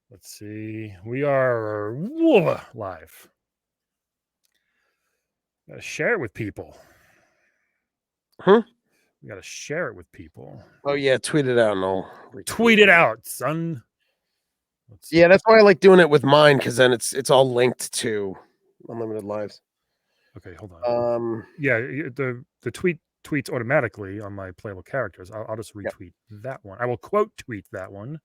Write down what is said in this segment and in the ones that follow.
Let's see. We are live. Gotta share it with people. Huh? We gotta share it with people. Oh yeah, tweet it out and I'll Tweet it out, son. Yeah, that's why I like doing it with mine because then it's all linked to Unlimited Lives. Okay, hold on. Yeah, the tweets automatically on my playable characters. I'll just retweet that one. I will quote tweet that one.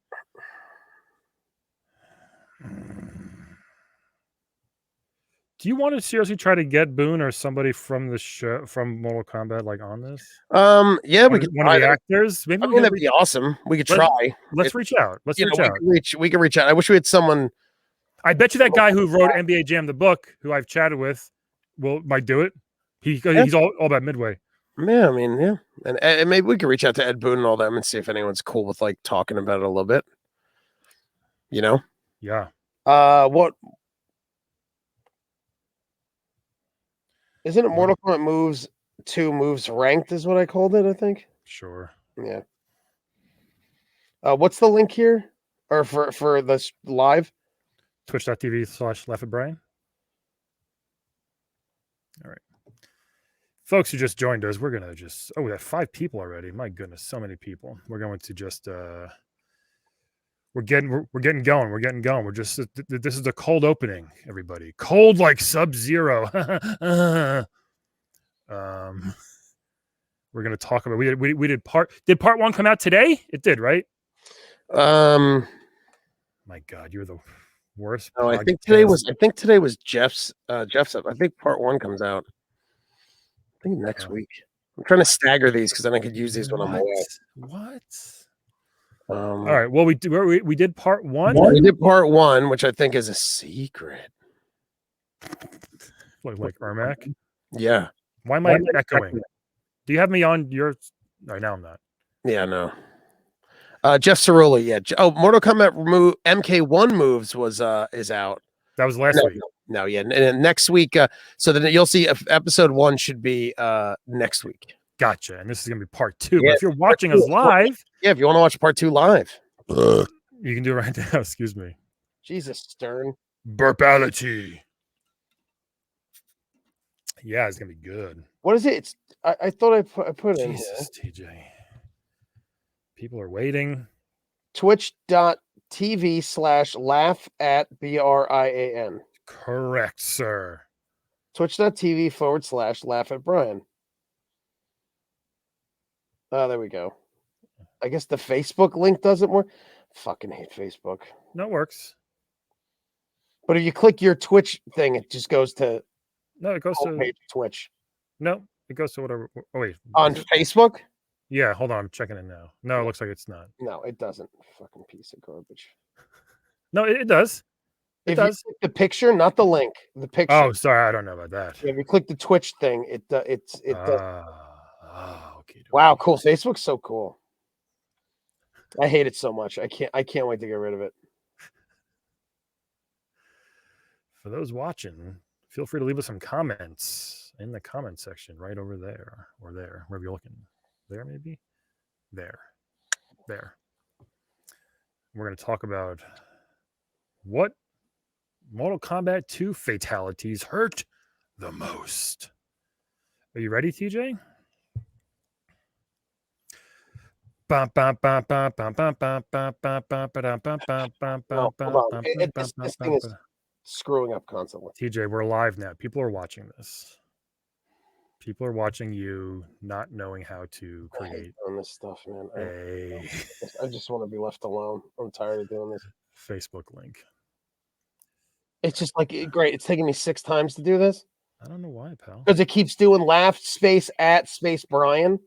Do you want to seriously try to get Boone or somebody from the show from Mortal Kombat like on this? Yeah, we could one of the actors. Maybe that'd be awesome. We could try. Let's reach out. Let's reach out. We can reach out. I wish we had someone. I bet you that guy who wrote NBA Jam the book, who I've chatted with, might do it. He's all about Midway. Yeah, I mean, yeah, and maybe we could reach out to Ed Boone and all them and see if anyone's cool with like talking about it a little bit. You know? Yeah. What? Isn't it Mortal Kombat moves 2 moves ranked is what I called it, I think. Sure. Yeah. What's the link here? Or for this live? Twitch.tv/LaughAtBrian. All right. Folks who just joined us, we're gonna just we have 5 people already. My goodness, so many people. We're going to just we're getting going. We're getting going. We're just this is a cold opening, everybody. Cold like Sub-Zero. We're gonna talk about we did part 1 come out today? It did, right? My God, you're the worst. Oh, I think today was Jeff's I think part 1 comes out. I think next week. I'm trying to stagger these because then I could use these when I'm away. What? All right. Well, we did part 1. We did part 1, which I think is a secret. Like Ermac? Yeah. Why am I echoing? Do you have me on your? Right now, I'm not. Yeah, no. Jeff Cerulli, yeah. Mortal Kombat MK1 moves is out. That was last week. No, yeah. And next week, so then you'll see episode 1 should be next week. Gotcha. And this is gonna be part 2. Yeah, but if you're watching us live, if you want to watch part 2 live, you can do it right now. Excuse me. Jesus, Stern. Burpality. Yeah, it's gonna be good. What is it? It's I thought I put it in here. TJ. People are waiting. Twitch.tv/laugh@BRIAN. Correct, sir. Twitch.tv/laugh@Brian. Oh, there we go. I guess the Facebook link doesn't work. Fucking hate Facebook. No, it works. But if you click your Twitch thing, it just goes to. No, it goes to Twitch. No, it goes to whatever. Oh wait, on Facebook. Yeah, hold on. I'm checking it now. No, it looks like it's not. No, it doesn't. Fucking piece of garbage. No, it does. If you click the picture, not the link, the picture. Oh, sorry, I don't know about that. Yeah, if you click the Twitch thing, it does. Okay. Wow, cool. Facebook's so cool. I hate it so much. I can't wait to get rid of it. For those watching, feel free to leave us some comments in the comment section right over there or there, wherever you're looking. There, maybe? There. We're going to talk about what Mortal Kombat 2 fatalities hurt the most. Are you ready, TJ? No, hold on. This thing is screwing up constantly. TJ, we're live now. People are watching this. People are watching you not knowing how to create on this stuff, man. I just want to be left alone. I'm tired of doing this. Facebook link. It's just like great. It's taking me 6 times to do this. I don't know why, pal. Because it keeps doing laugh space at space Brian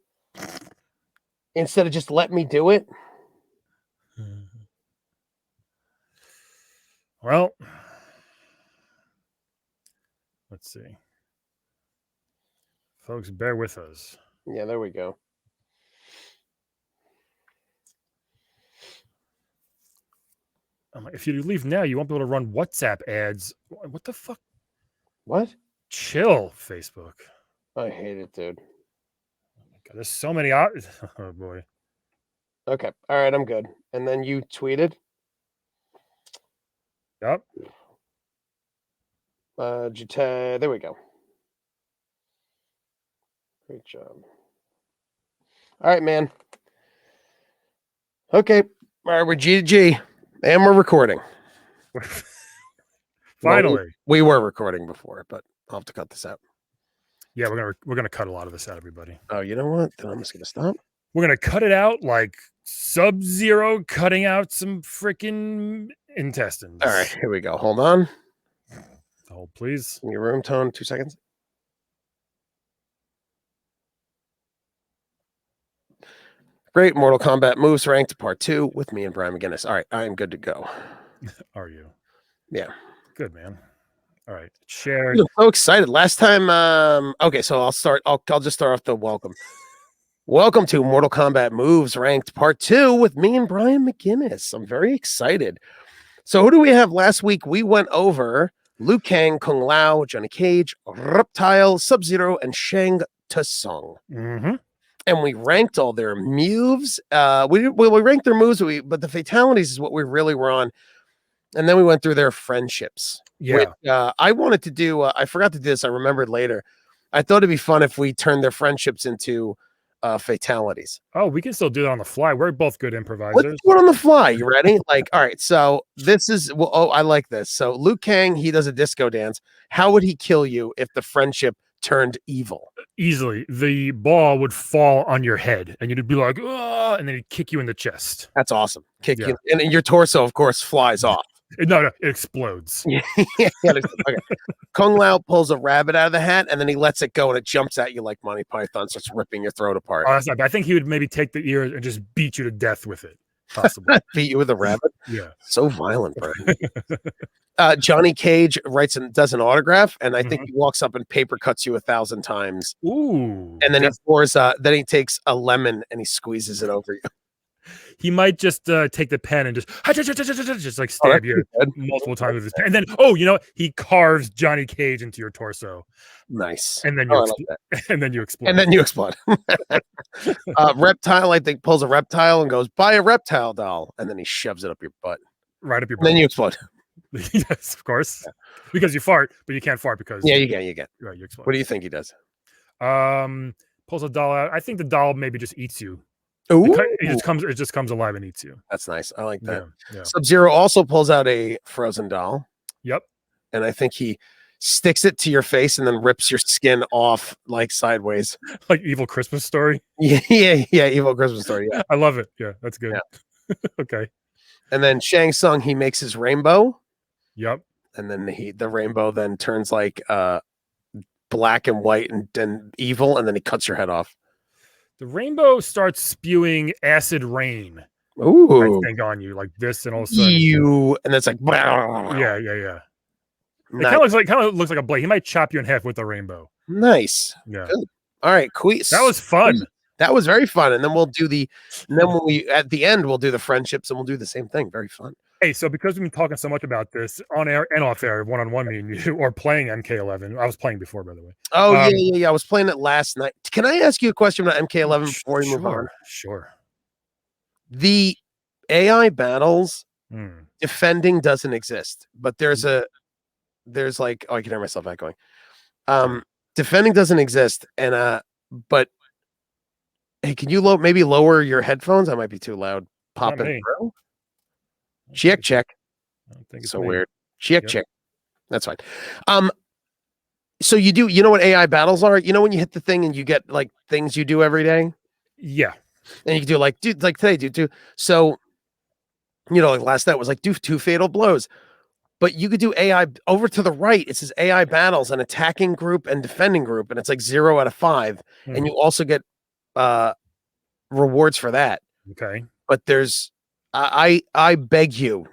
instead of just let me do it. Well, let's see. Folks, bear with us. Yeah, there we go. If you leave now, you won't be able to run WhatsApp ads. What the fuck? What? Chill, Facebook. I hate it, dude. Oh my God, there's so many. Oh boy. Okay. All right, I'm good. And then you tweeted. Yep. There we go. Great job. All right, man. Okay. All right, we're G to G, and we're recording. Finally. Well, we were recording before, but I'll have to cut this out. Yeah, we're gonna cut a lot of this out, everybody. Oh, you know what? Then I'm just gonna stop. We're gonna cut it out like Sub-Zero cutting out some freaking intestines. All right, here we go. Hold on. Hold, please. Your room tone, 2 seconds. Great. Mortal Kombat moves ranked part 2 with me and Brian McGinnis. All right, I am good to go. Are you? Yeah. Good, man. All right. Shared. I'm so excited. Last time, okay, so I'll start. I'll just start off the welcome. Welcome to Mortal Kombat Moves Ranked Part 2 with me and Brian McGinnis. I'm very excited. So who do we have last week? We went over Liu Kang, Kung Lao, Johnny Cage, Reptile, Sub-Zero, and Shang Tsung. Mm-hmm. And we ranked all their moves. We ranked their moves, but the fatalities is what we really were on. And then we went through their friendships. Yeah. Which, I wanted to do. I forgot to do this. I remembered later. I thought it'd be fun if we turned their friendships into fatalities. Oh, we can still do that on the fly. We're both good improvisers. Let's do it on the fly. You ready? Like, all right. So this is. Well, oh, I like this. So Liu Kang, he does a disco dance. How would he kill you if the friendship turned evil? Easily. The ball would fall on your head and you'd be like, oh, and then he'd kick you in the chest. That's awesome. Kick you, and your torso, of course, flies off. No, it explodes. Yeah, okay. Kung Lao pulls a rabbit out of the hat and then he lets it go and it jumps at you like Monty Python, starts ripping your throat apart. Oh, that's not bad. I think he would maybe take the ear and just beat you to death with it. Possibly. Beat you with a rabbit? Yeah. So violent, bro. Johnny Cage does an autograph, and I think he walks up and paper cuts you 1,000 times. Ooh. And then he pours. Then he takes a lemon and he squeezes it over you. He might just take the pen and just like stab you multiple times with his pen. And then, he carves Johnny Cage into your torso. Nice. And then you and then you explode. And then you explode. Reptile, I think, pulls a reptile and goes, buy a reptile doll. And then he shoves it up your butt. Right up your butt. And then you explode. Yes, of course. Yeah. Because you fart, but you can't fart because you get. Right, you explode. What do you think he does? Pulls a doll out. I think the doll maybe just eats you. Ooh. It just comes alive and eats you. That's nice. I like that. Yeah. Sub-Zero also pulls out a frozen doll. Yep. And I think he sticks it to your face and then rips your skin off like sideways. Like Evil Christmas Story. Yeah. Evil Christmas Story. Yeah. I love it. Yeah, that's good. Yeah. Okay. And then Shang Tsung, he makes his rainbow. Yep. And then the rainbow then turns like black and white and evil, and then he cuts your head off. The rainbow starts spewing acid rain. Ooh. I think on you like this, and all of a sudden and it's like yeah. Nice. It kind of looks like a blade. He might chop you in half with the rainbow. Nice. Yeah. Good. All right, quiz. That was fun. That was very fun. And then at the end we'll do the friendships and we'll do the same thing. Very fun. Hey, so because we've been talking so much about this on air and off air, one-on-one, me and you, or playing MK11. I was playing before, by the way. Oh, yeah. I was playing it last night. Can I ask you a question about MK11 before we move on? Sure. The AI battles, defending doesn't exist, but there's like, I can hear myself echoing. Defending doesn't exist, and but hey, can you maybe lower your headphones? I might be too loud. Popping through. Check. I don't think it's so weird. Check. That's fine. So you know what AI battles are? You know when you hit the thing and you get like things you do every day? Yeah. And you can do like today, do. So, like last night was like do 2 fatal blows. But you could do AI over to the right. It says AI battles, an attacking group and defending group, and it's like 0 out of 5. And you also get rewards for that. Okay. But there's I beg you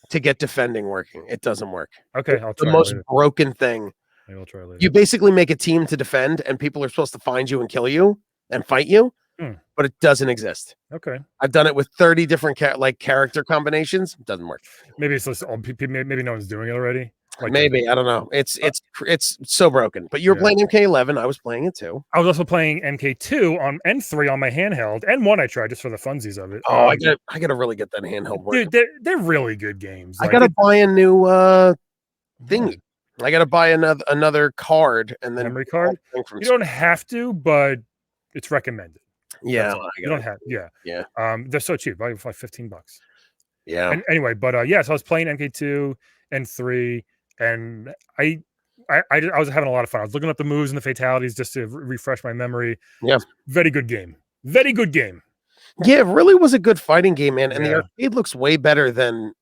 to get defending working. It doesn't work. Okay, I'll try. The most broken thing. Maybe I'll try later. You basically make a team to defend, and people are supposed to find you and kill you and fight you, but it doesn't exist. Okay. I've done it with 30 different character combinations. It doesn't work. Maybe it's just maybe no one's doing it already. Like maybe I don't know. It's it's so broken. But you were playing MK11. I was playing it too. I was also playing MK2 on N3 on my handheld, and one I tried just for the funsies of it. Oh, I gotta really get that handheld working. Dude, they're really good games. I gotta buy a new thingy. I gotta buy another card and then memory card. You don't have to, but it's recommended. Yeah, you don't have. Yeah. They're so cheap. Like $15. Yeah. And anyway, but so I was playing MK2 and 3, and I was having a lot of fun. I was looking up the moves and the fatalities just to refresh my memory. Yeah. Very good game. Very good game. Yeah, it really was a good fighting game, man. And the arcade looks way better than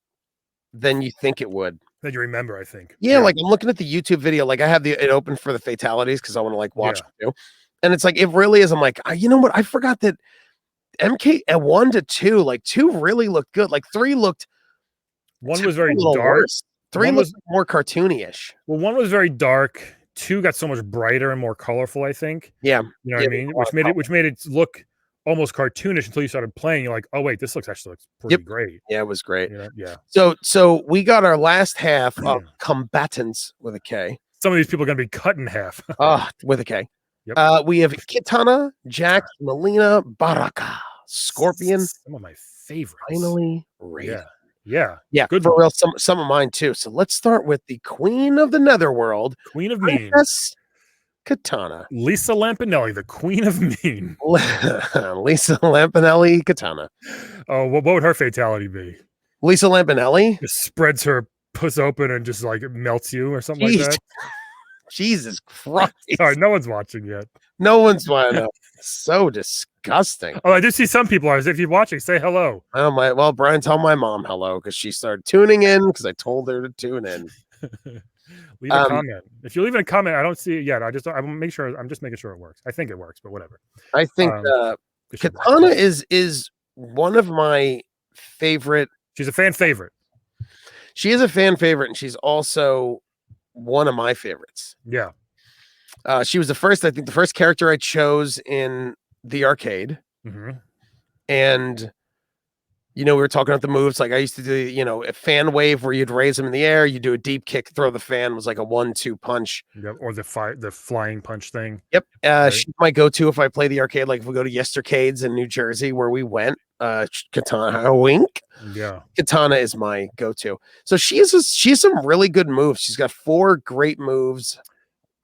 you think it would. That you remember, I think. Yeah, like I'm looking at the YouTube video. Like I have it open for the fatalities because I want to like watch it too. And it's like it really is. I'm like, you know what? I forgot that MK at 1 to 2, like 2 really looked good. Like 3 looked. 1 was very dark. Worse. 3 was more cartoonish. Well, 1 was very dark. 2 got so much brighter and more colorful, I think. Yeah. You know what I mean? Which made it look almost cartoonish until you started playing. You're like, oh wait, this looks pretty great. Yeah, it was great. Yeah. So we got our last half of combatants with a K. Some of these people are gonna be cut in half. With a K. Yep. We have Kitana, Jax, Melina, Baraka, Scorpion. Some of my favorites. Finally, Raiden. Yeah. Good for real. Some of mine too. So let's start with the Queen of the Netherworld, Queen of Mean, Kitana. Lisa Lampanelli, the Queen of Mean. Lisa Lampanelli, Kitana. Oh, what would her fatality be? Lisa Lampanelli just spreads her puss open and just like melts you or something like that. Jesus Christ! Sorry, no one's watching yet. No one's watching. So disgusting. Oh, I do see some people. If you're watching, say hello. Well, Brian, tell my mom hello because she started tuning in because I told her to tune in. Leave a comment. If you're leaving a comment, I don't see it yet. I'm just making sure it works. I think it works, but whatever. I think Kitana is one of my favorite. She's a fan favorite. She is a fan favorite, and she's also one of my favorites. Yeah. She was the first character I chose in the arcade. Mm-hmm. And we were talking about the moves. Like I used to do, a fan wave where you'd raise them in the air, you do a deep kick, throw the fan, was like a 1-2 punch. Yep. Or the flying punch thing. Yep. Right. She's my go-to if I play the arcade. Like if we go to Yestercades in New Jersey where we went, Kitana, wink. Yeah. Kitana is my go-to. So she has some really good moves. She's got 4 great moves.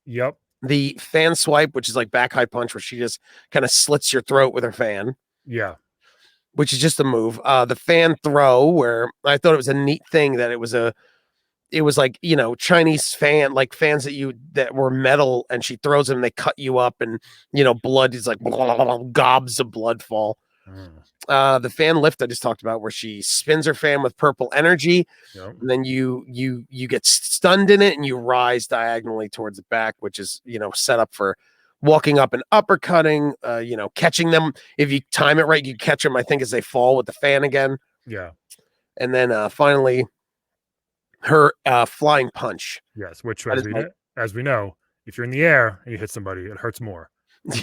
Yep. The fan swipe, which is like back high punch, where she just kind of slits your throat with her fan. Yeah. Which is just a move. The fan throw, where I thought it was a neat thing that it was like, Chinese fan, like fans that were metal, and she throws them, and they cut you up, and blood is like gobs of blood fall. The fan lift I just talked about, where she spins her fan with purple energy, and then you get stunned in it, and you rise diagonally towards the back, which is set up for walking up and uppercutting. Catching them if you time it right, you catch them. I think as they fall with the fan again. Yeah, and then finally her flying punch. Yes, which as we know, if you're in the air and you hit somebody, it hurts more.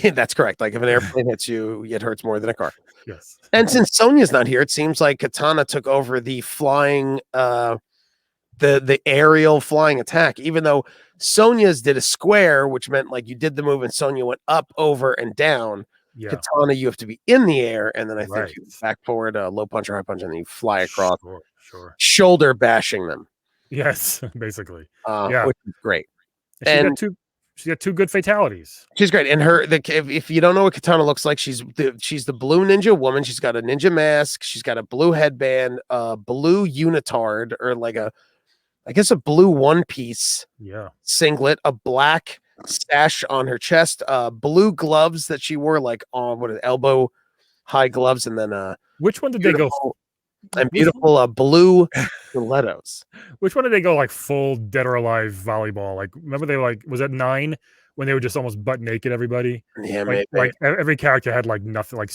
Yeah, that's correct. Like if an airplane hits you, it hurts more than a car. Yes. And since Sonya's not here, it seems like Kitana took over the flying, the aerial flying attack. Even though Sonya's did a square, which meant like you did the move and Sonya went up, over, and down. Yeah. Kitana, you have to be in the air, and then I think you back forward, low punch or high punch, and then you fly across, shoulder bashing them. Yes, basically. Which is great. She got 2 good fatalities. She's great. And if you don't know what Kitana looks like, she's the blue ninja woman. She's got a ninja mask. She's got a blue headband, blue unitard, or like a blue one-piece singlet, a black sash on her chest, blue gloves that she wore like on elbow high gloves, and then which one did they go? And beautiful blue stilettos. Which one did they go like full Dead or Alive volleyball? Like, remember they was that 9 when they were just almost butt naked? Everybody, yeah, like every character had like nothing, like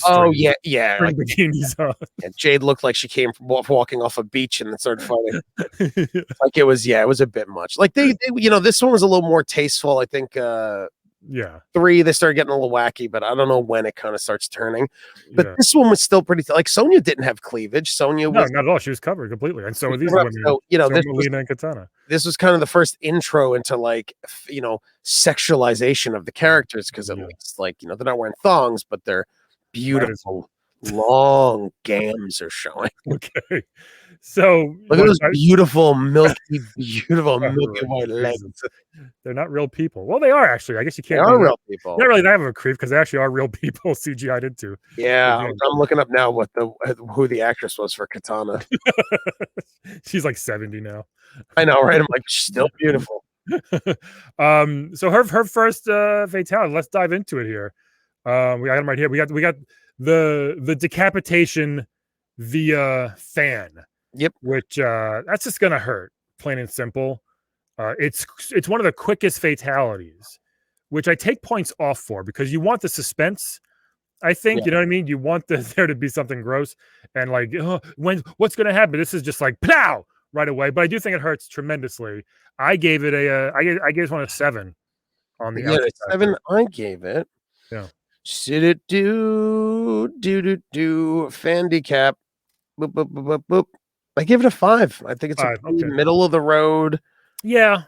yeah, like bikinis on. Yeah, Jade looked like she came from walking off a beach and then started fighting. Like it was a bit much. Like they this one was a little more tasteful. I think Yeah. 3, they started getting a little wacky, but I don't know when it kind of starts turning. But Yeah. this one was still pretty like Sonya didn't have cleavage. Sonya No, was not at all. She was covered completely, and so she are these covered up. women. So, you know, So Melina and Katana. this was kind of the first intro into like sexualization of the characters because at Yeah. least like they're not wearing thongs, but they're Might as well. beautiful long gams are showing. Okay. So Look at those beautiful Oh, milky white legs. Jesus. They're not real people. Well, they are actually. I guess you They can't be are that. real people. Not really that of a creep because they actually are real people CGI'd into. Yeah, Again. I'm looking up now what who the actress was for Katana. She's like 70 now. I know, right? I'm like, still beautiful. So her first fatality. Let's dive into it here. We got him right here. We got the decapitation via fan. Yep. Which that's just gonna hurt, plain and simple. It's one of the quickest fatalities, which I take points off for because you want the suspense. I think Yeah. you know what I mean. You want there to be something gross and like what's going to happen. This is just like plow right away. But I do think it hurts tremendously. I gave it I gave this one a 7 on the outside. 7. I gave it. Yeah. Should it do fan decap? Boop, boop, boop, boop, boop. I give it a 5. I think it's 5, a pretty okay. middle of the road. Yeah.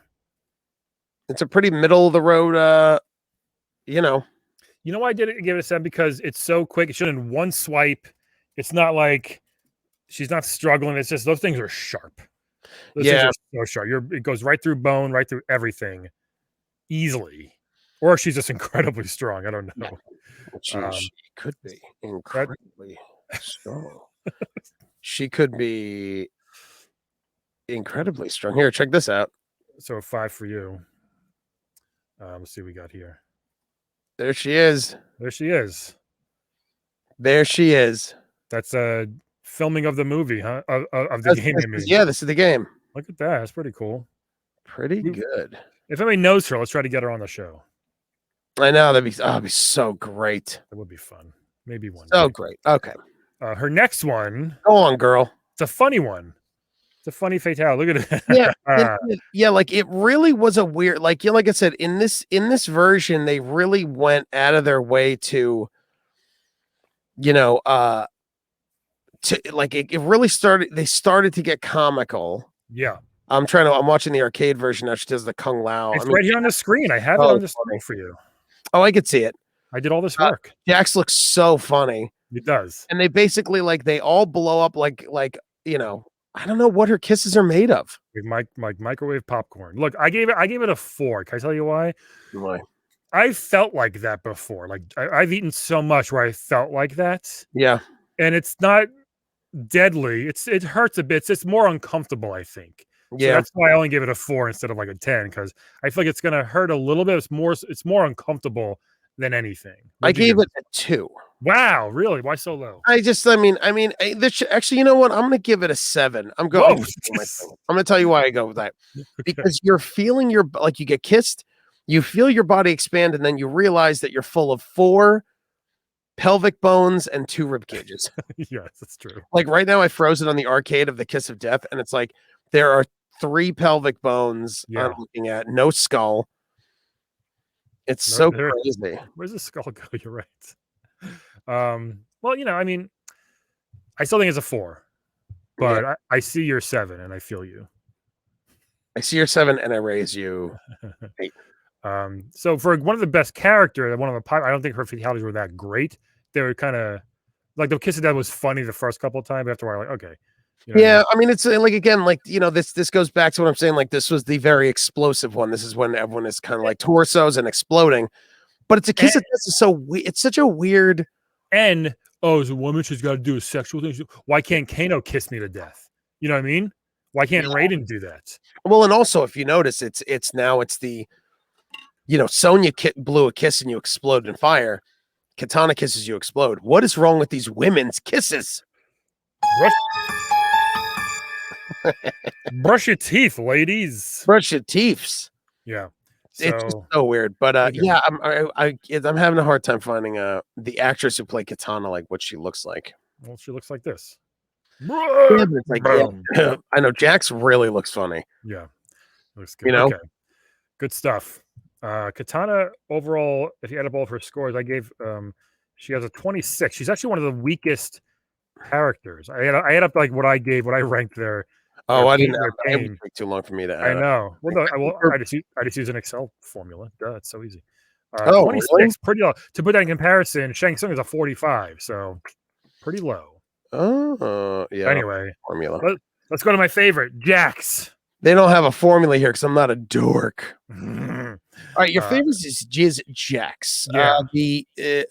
It's a pretty middle of the road. You know why I did give it a 7 because it's so quick. It's in one swipe. It's not like she's not struggling. It's just those things are sharp. Those things are so sharp. It goes right through bone, right through everything, easily. Or she's just incredibly strong. I don't know. She could be incredibly strong. She could be incredibly strong. Here, check this out. So a 5 for you. Let's see what we got here. There she is. There she is. There she is. That's a filming of the movie, huh? Of the game. This is the game. Look at that. That's pretty cool. Pretty good. If anybody knows her, let's try to get her on the show. I know that'd be so great. That would be fun. Maybe one. So great. Okay. Her next one. Go on, girl. It's a funny one. It's a funny fatality. Look at it. Yeah, like it really was a weird, like I said, in this version, they really went out of their way to, to like it really started. They started to get comical. Yeah. I'm watching the arcade version now. She does the Kung Lao. It's right here on the screen. I have it on the screen for you. Oh, I could see it. I did all this work. Jax looks so funny. It does. And they basically they all blow up like I don't know what her kisses are made of. Like microwave popcorn. Look, I gave it a 4. Can I tell you why? Why? I felt like that before. Like I've eaten so much where I felt like that. Yeah. And it's not deadly. It hurts a bit. It's more uncomfortable, I think. Yeah. So that's why I only gave it a 4 instead of like a 10, because I feel like it's gonna hurt a little bit. It's more uncomfortable than anything. I gave it a 2. Wow, really? Why so low? Actually, you know what? I'm going to give it a 7. I'm going. I'm going to tell you why I go with that. Because you're feeling you get kissed, you feel your body expand, and then you realize that you're full of 4 pelvic bones and 2 rib cages. Yes, that's true. Like right now, I froze it on the arcade of the Kiss of Death, and it's like there are 3 pelvic bones I'm looking at, no skull. It's so crazy. Where's the skull go? You're right. Well, I mean, I still think it's a 4, but I see your 7 and I feel you. I see your 7 and I raise you 8. So for one of the best characters, I don't think her fatalities were that great. They were kind of like the Kiss of Death was funny the first couple of times. After a while, like, okay. I mean, it's like, again, like, this goes back to what I'm saying. Like, this was the very explosive one. This is when everyone is kind of like torsos and exploding, but it's a Kiss of Death. It's such a weird. And as a woman, she's got to do a sexual thing. Why can't Kano kiss me to death? You know what I mean? Why can't Raiden do that? Well, and also, if you notice, it's the, Sonya blew a kiss and you explode in fire. Katana kisses, you explode. What is wrong with these women's kisses? Brush your teeth, ladies. Brush your teeths. Yeah. It's just so weird, but I'm having a hard time finding the actress who played Katana, like what she looks like. Well, she looks like this. Yeah, it's like, I know Jax really looks funny. Yeah, looks good. Okay. Good stuff. Katana overall, if you add up all of her scores, I gave she has a 26. She's actually one of the weakest characters. I had up like what I ranked their Oh, I didn't. their It would pain. take too long for me to I add up. know. Well, no, I just use an Excel formula. Duh, it's so easy. Oh, really? 26, pretty low. To put that in comparison, Shang Tsung is a 45, so pretty low. Oh, yeah. Anyway, Formula. let's go to my favorite, Jax. They don't have a formula here because I'm not a dork. All All right, your favorites is Jizz Jax. Yeah.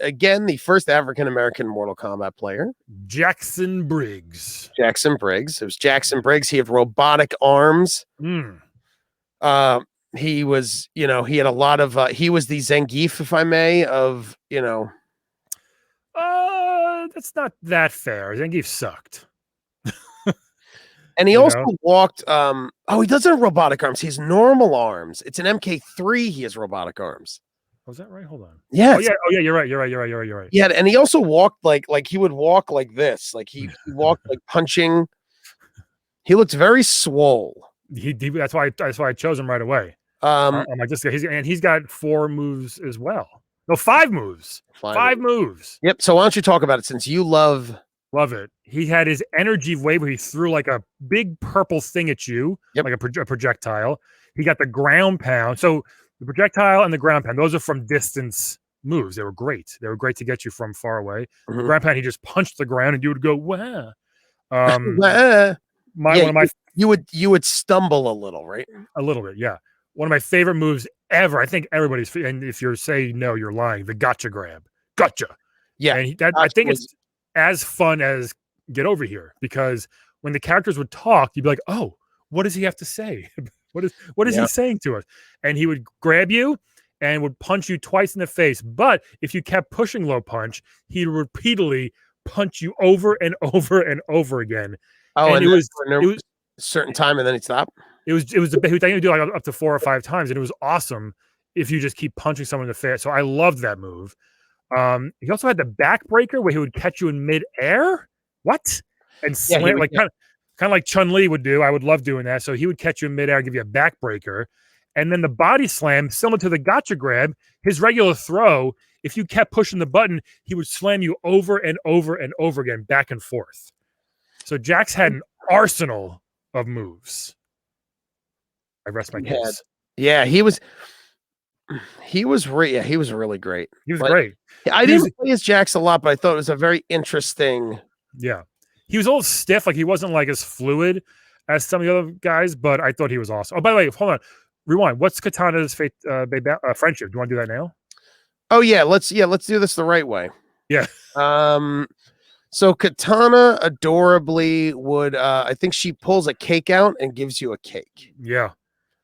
Again, the first African American Mortal Kombat player. Jackson Briggs. Jackson Briggs. It was Jackson Briggs. He had robotic arms. He was, he had a lot of he was the Zangief, if I may, of That's not that fair. Zangief sucked. And he also walked he doesn't have robotic arms. He has normal arms. It's an MK3. He has robotic arms. Was that right? Hold on. Yeah. Oh yeah. You're right. Yeah, and he also walked like he would walk like this. Like he walked like punching. He looked very swole. That's why I chose him right away. He's got 4 moves as well. No, 5 moves. 5 moves. Yep. So why don't you talk about it since you love it? He had his energy wave where he threw like a big purple thing at you, like a projectile. He got the ground pound. So the projectile and the ground pound, those are from distance moves. They were great. They were great to get you from far away. Mm-hmm. The ground pound, he just punched the ground and you would go, wow. You would stumble a little, right? A little bit, yeah. One of my favorite moves ever. I think everybody's, and if you're saying no, you're lying. The gotcha grab, gotcha. Yeah, and I think it's as fun as Get Over Here, because when the characters would talk, you'd be like, oh, what does he have to say? what is he saying to us? And he would grab you and would punch you twice in the face. But if you kept pushing low punch, he'd repeatedly punch you over and over and over again. Oh, and it was a certain time, and then he'd stop. He would do like up to 4 or 5 times, and it was awesome if you just keep punching someone in the face. So I loved that move. He also had the backbreaker where he would catch you in midair. What? And slam kind of like Chun-Li would do. I would love doing that. So he would catch you in midair, give you a backbreaker, and then the body slam, similar to the gotcha grab. His regular throw, if you kept pushing the button, he would slam you over and over and over again, back and forth. So Jax had an arsenal of moves. I rest my case. Yeah, he was really great. He was great. I didn't play as Jax a lot, but I thought it was a very interesting. Yeah, he was a little stiff. Like he wasn't like as fluid as some of the other guys, but I thought he was awesome. Oh, by the way, hold on, rewind. What's Katana's friendship? Do you want to do that now? Oh yeah, let's do this the right way. Yeah. So Katana adorably would. I think she pulls a cake out and gives you a cake. Yeah.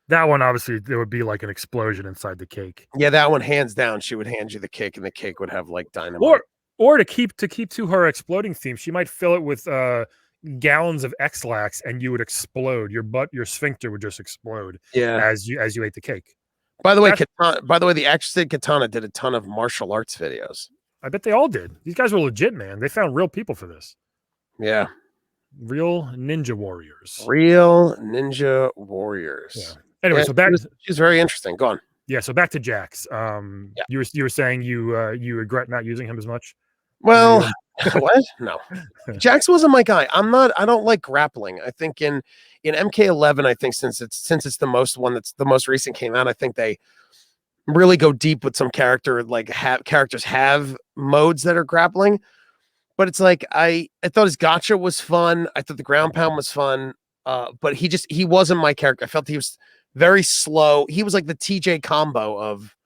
That one, obviously, there would be like an explosion inside the cake. Yeah, that one, hands down, she would hand you the cake, and the cake would have like dynamite. Or to keep to her exploding theme, she might fill it with gallons of X-Lax, and you would explode. Your sphincter would just explode. Yeah, as you ate the cake. By the way, the actress did Katana did a ton of martial arts videos. I bet they all did. These guys were legit, man. They found real people for this. Yeah, real ninja warriors. Yeah. Anyway, so back. She's very interesting. Go on. Yeah. So back to Jax. You were saying you regret not using him as much. Well, what? No, Jax wasn't my guy. I don't like grappling. I think in MK11, I think since it's the most recent came out, I think they really go deep with some character. Like characters have modes that are grappling, but it's like I thought his gotcha was fun. I thought the ground pound was fun. But he wasn't my character. I felt he was very slow. He was like the TJ combo of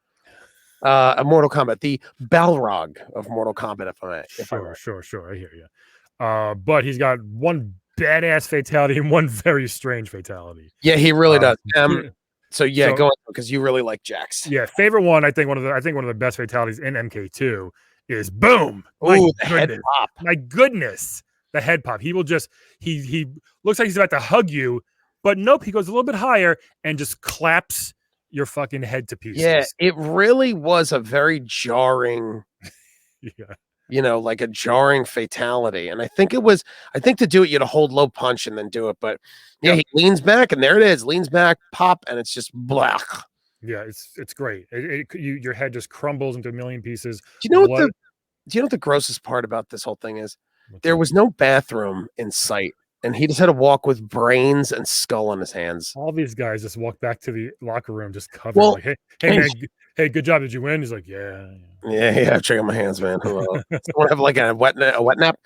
Mortal Kombat, the Balrog of Mortal Kombat. Sure. I hear you. But he's got one badass fatality and one very strange fatality. Yeah, he really does. So go on, because you really like Jax. Yeah, favorite one. I think one of the best fatalities in MK2 is boom. Oh, the head pop. My goodness, the head pop. He will just he looks like he's about to hug you. But nope, he goes a little bit higher and just claps your fucking head to pieces. Yeah, it really was a very jarring, like a jarring fatality. And I think to do it, you had to hold low punch and then do it. But he leans back and there it is, leans back, pop, and it's just black. Yeah, it's great. Your head just crumbles into a million pieces. Do you know what Blood. the grossest part about this whole thing is? What's There that? was no bathroom in sight, and he just had to walk with brains and skull on his hands. All these guys just walk back to the locker room just covered. Well, Like, hey man, hey, good job. Did you win? He's like, yeah. yeah, checking my hands, man. Hello. Someone have like a wet nap.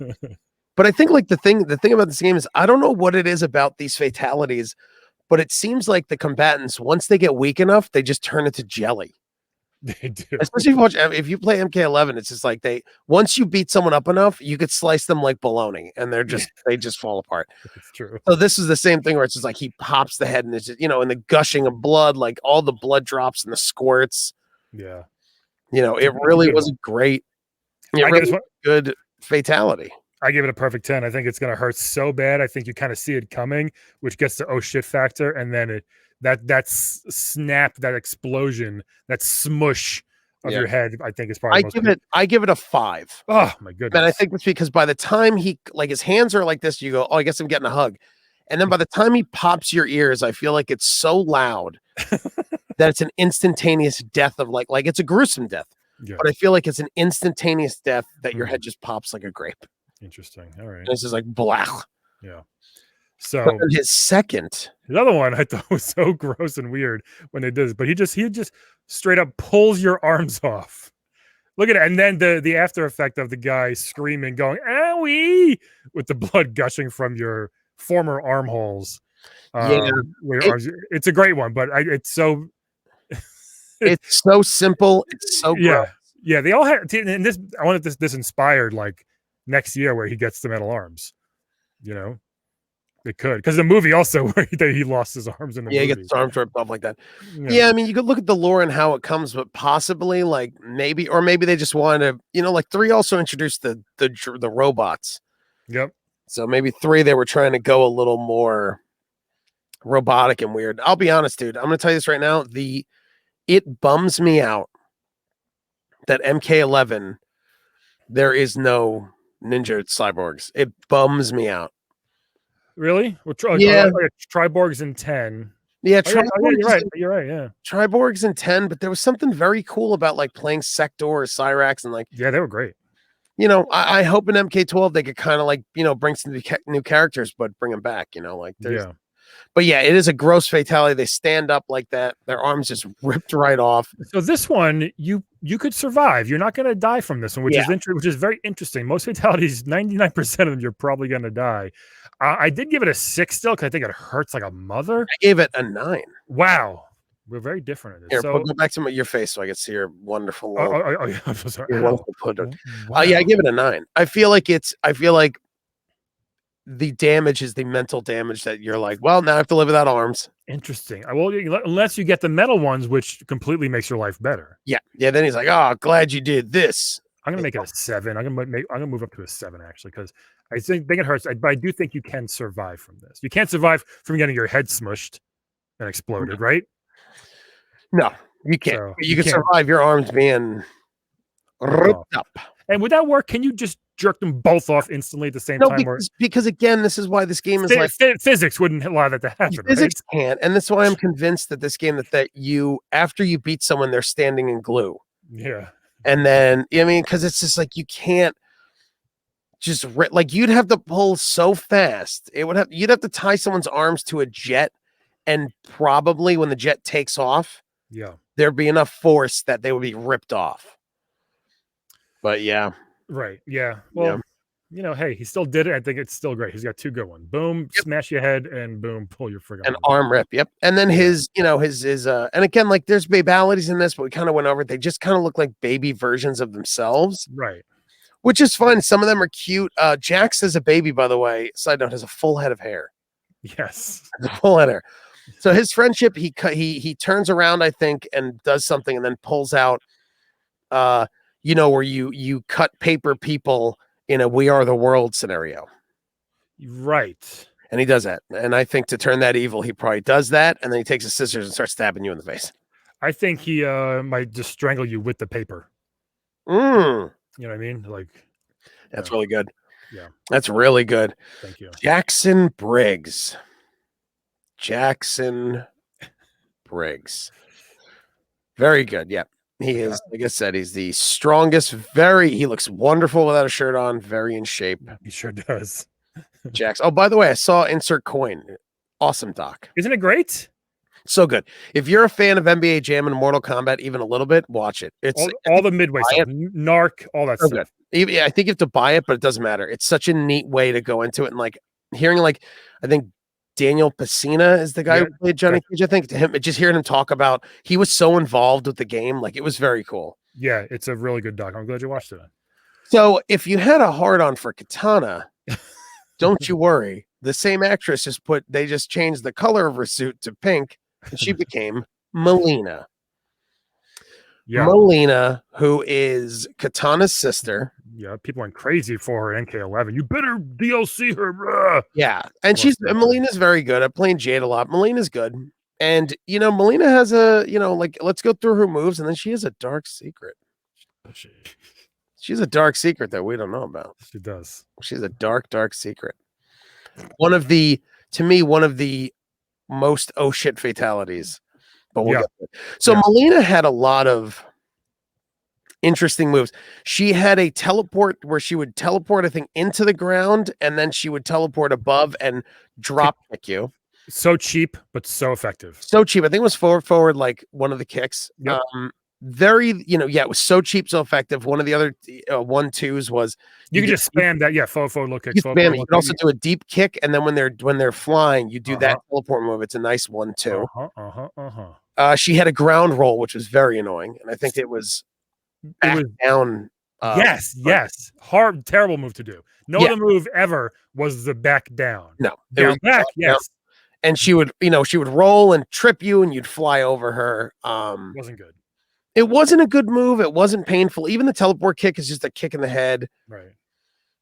Yeah. But I think like the thing about this game is I don't know what it is about these fatalities, but it seems like the combatants, once they get weak enough, they just turn into jelly. They do. Especially if you play MK11, it's just like once you beat someone up enough, you could slice them like bologna, and they just fall apart. It's true. So this is the same thing where it's just like he pops the head and it's just, and the gushing of blood, like all the blood drops and the squirts. Yeah. It It's a really good was one. a great, it I give really this was one. a good fatality. I give it a perfect 10. I think it's going to hurt so bad. I think you kind of see it coming, which gets the oh shit factor. And then that snap, that explosion, that smush of Yeah. your head, I think is probably the most. I give it a 5. Oh my And I goodness. think it's because by the time his hands are like this, you go, oh, I guess I'm getting a hug. And then by the time he pops your ears, I feel like it's so loud that it's an instantaneous death of like it's a gruesome death. Yeah. But I feel like it's an instantaneous death that your head just pops like a grape. Interesting. All right. And it's just like blah. Yeah. But So then his second, the other one I thought was so gross and weird when they did this, but he just straight up pulls your arms off. Look at it. And then the after effect of the guy screaming, going, owie, with the blood gushing from your former armholes. yeah, It's a great one, but it's so it's so simple. It's so gross. Yeah. They all had and this I wanted this inspired like next year where he gets the metal arms. It could, because the movie also where he lost his arms in the movie. He gets his arms ripped off like that. Yeah, I mean, you could look at the lore and how it comes, but possibly like maybe they just wanted to, like 3 also introduced the robots. Yep. So maybe 3 they were trying to go a little more robotic and weird. I'll be honest, dude. I'm gonna tell you this right now. It bums me out that MK11 there is no ninja cyborgs. It bums me out. Really? Well, Triborg's in 10. Yeah, you're right. Yeah, Triborg's in 10, but there was something very cool about like playing Sector or Cyrax and like yeah, they were great. I hope in MK12 they could kind of like bring some new characters, but bring them back. Yeah. But yeah, it is a gross fatality. They stand up like that, their arms just ripped right off. So this one, you could survive. You're not going to die from this one, which is very interesting. Most fatalities, 99% of them, you're probably going to die. I did give it a 6 still because I think it hurts like a mother. I gave it a 9. Wow, we're very different in this. Here, go back to your face so I can see your wonderful. Yeah, I'm so sorry. Wow. Yeah, I give it a 9. I feel like the damage is the mental damage that you're like, well, now I have to live without arms. Interesting. Well, unless you get the metal ones, which completely makes your life better. Yeah. Then he's like, oh, glad you did this. I'm gonna make it a 7. I'm gonna move up to a 7 actually, because I think it hurts, but I do think you can survive from this. You can't survive from getting your head smushed and exploded, right? No, you can't. So, you can survive your arms being ripped up. And would that work? Can you just jerk them both off instantly at the same time? Because again, this is why this game is like physics wouldn't allow that to happen. Physics can't, and that's why I'm convinced that this game that you after you beat someone, they're standing in glue. Yeah. And then because it's just like you can't just like you'd have to pull so fast. You'd have to tie someone's arms to a jet, and probably when the jet takes off, there'd be enough force that they would be ripped off. But yeah. Right. Yeah. Well, hey, he still did it. I think it's still great. He's got 2 good ones. Boom, smash your head, and boom, pull your friggin' arm rip. Yep. And then his and again, like there's babalities in this, but we kind of went over it. They just kind of look like baby versions of themselves. Right. Which is fun. Some of them are cute. Jax as a baby, by the way, side note, has a full head of hair. Yes. A full head of hair. So his friendship, he turns around, I think, and does something and then pulls out where you cut paper people in a We Are the World scenario. Right. And he does that. And I think to turn that evil, he probably does that. And then he takes his scissors and starts stabbing you in the face. I think he might just strangle you with the paper. You know what I mean? Like, that's really good. Yeah. That's really good. Thank you. Jackson Briggs. Very good. Yeah. He is, like I said, he's the strongest. He looks wonderful without a shirt on. Very in shape. He sure does. Jax. Oh, by the way, I saw Insert Coin. Awesome doc. Isn't it great? So good. If you're a fan of NBA Jam and Mortal Kombat, even a little bit, watch it. It's all the midway stuff, Narc, all that stuff. Good. I think you have to buy it, but it doesn't matter. It's such a neat way to go into it. And like hearing, like, I think Daniel Pacina is the guy who played Johnny Cage. I think to him, just hearing him talk about, he was so involved with the game. Like, it was very cool. Yeah, it's a really good doc. I'm glad you watched it. So if you had a hard on for Katana, don't you worry. The same actress they just changed the color of her suit to pink, and she became Melina. Yeah. Melina, who is Katana's sister. Yeah, people went crazy for her in NK11. You better DLC her. Yeah, and Melina's very good at playing Jade a lot. Melina's good. And, Melina has let's go through her moves, and then she has a dark secret. She's a dark secret that we don't know about. She does. She's a dark, dark secret. To me, one of the most oh shit fatalities. But we'll get to it. So Melina had a lot of interesting moves. She had a teleport where she would teleport, I think, into the ground, and then she would teleport above and drop kick you. So cheap, but so effective. So cheap. I think it was forward, like one of the kicks. Yep. It was so cheap, so effective. One of the other 1-2s was you can just spam that. Yeah, forward look kick. You can also do a deep kick, and then when they're flying, you do that teleport move. It's a nice 1-2. She had a ground roll, which was very annoying, and I think it was down. Yes. Hard, terrible move to do. No other move ever was the back down. No, down back. Yes. Down. And she would roll and trip you, and you'd fly over her. Wasn't good. It wasn't a good move. It wasn't painful. Even the teleport kick is just a kick in the head. Right.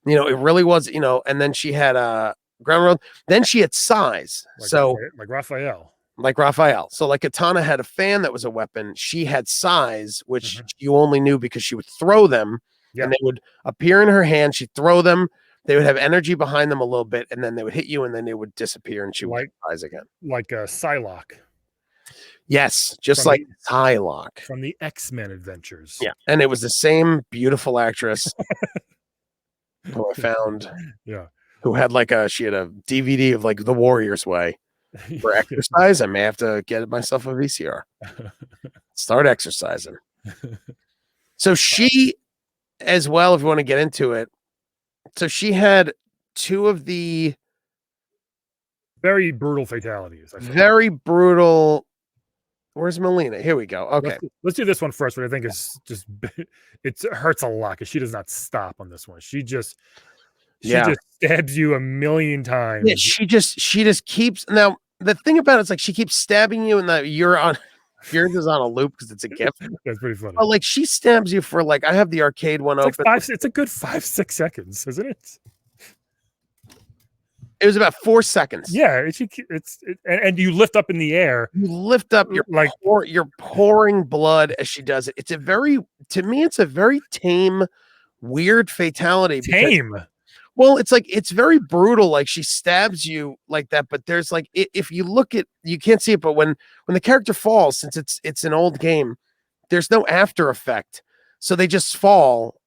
It really was, and then she had a ground roll. Then she had size. Like Raphael. Like Raphael. So like Katana had a fan that was a weapon. She had size, which you only knew because she would throw them and they would appear in her hand. She'd throw them. They would have energy behind them a little bit, and then they would hit you, and then they would disappear, and she would rise again. Like a Psylocke. Yes, just like Psylocke. From the X-Men adventures. Yeah, and it was the same beautiful actress who I found. Yeah. Who had she had a DVD of like The Warrior's Way. For exercise, I may have to get myself a VCR. Start exercising. So she, as well, if you want to get into it, so she had two of the very brutal fatalities. Very brutal. Where's Melina? Here we go. Okay. Let's do this one first, which I think is just, it hurts a lot because she does not stop on this one. She just stabs you a million times. Yeah, she just keeps. Now, the thing about it's like she keeps stabbing you, and that yours is on a loop because it's a gift. That's pretty funny. But she stabs you for I have the arcade one open. It's a good 5-6 seconds, isn't it? It was about 4 seconds. Yeah, and you lift up in the air. You lift up, you're pouring blood as she does it. It's a very tame, weird fatality. Tame. Well, it's very brutal. Like she stabs you like that, but there's if you look at, you can't see it, but when the character falls, since it's an old game, there's no after effect, so they just fall.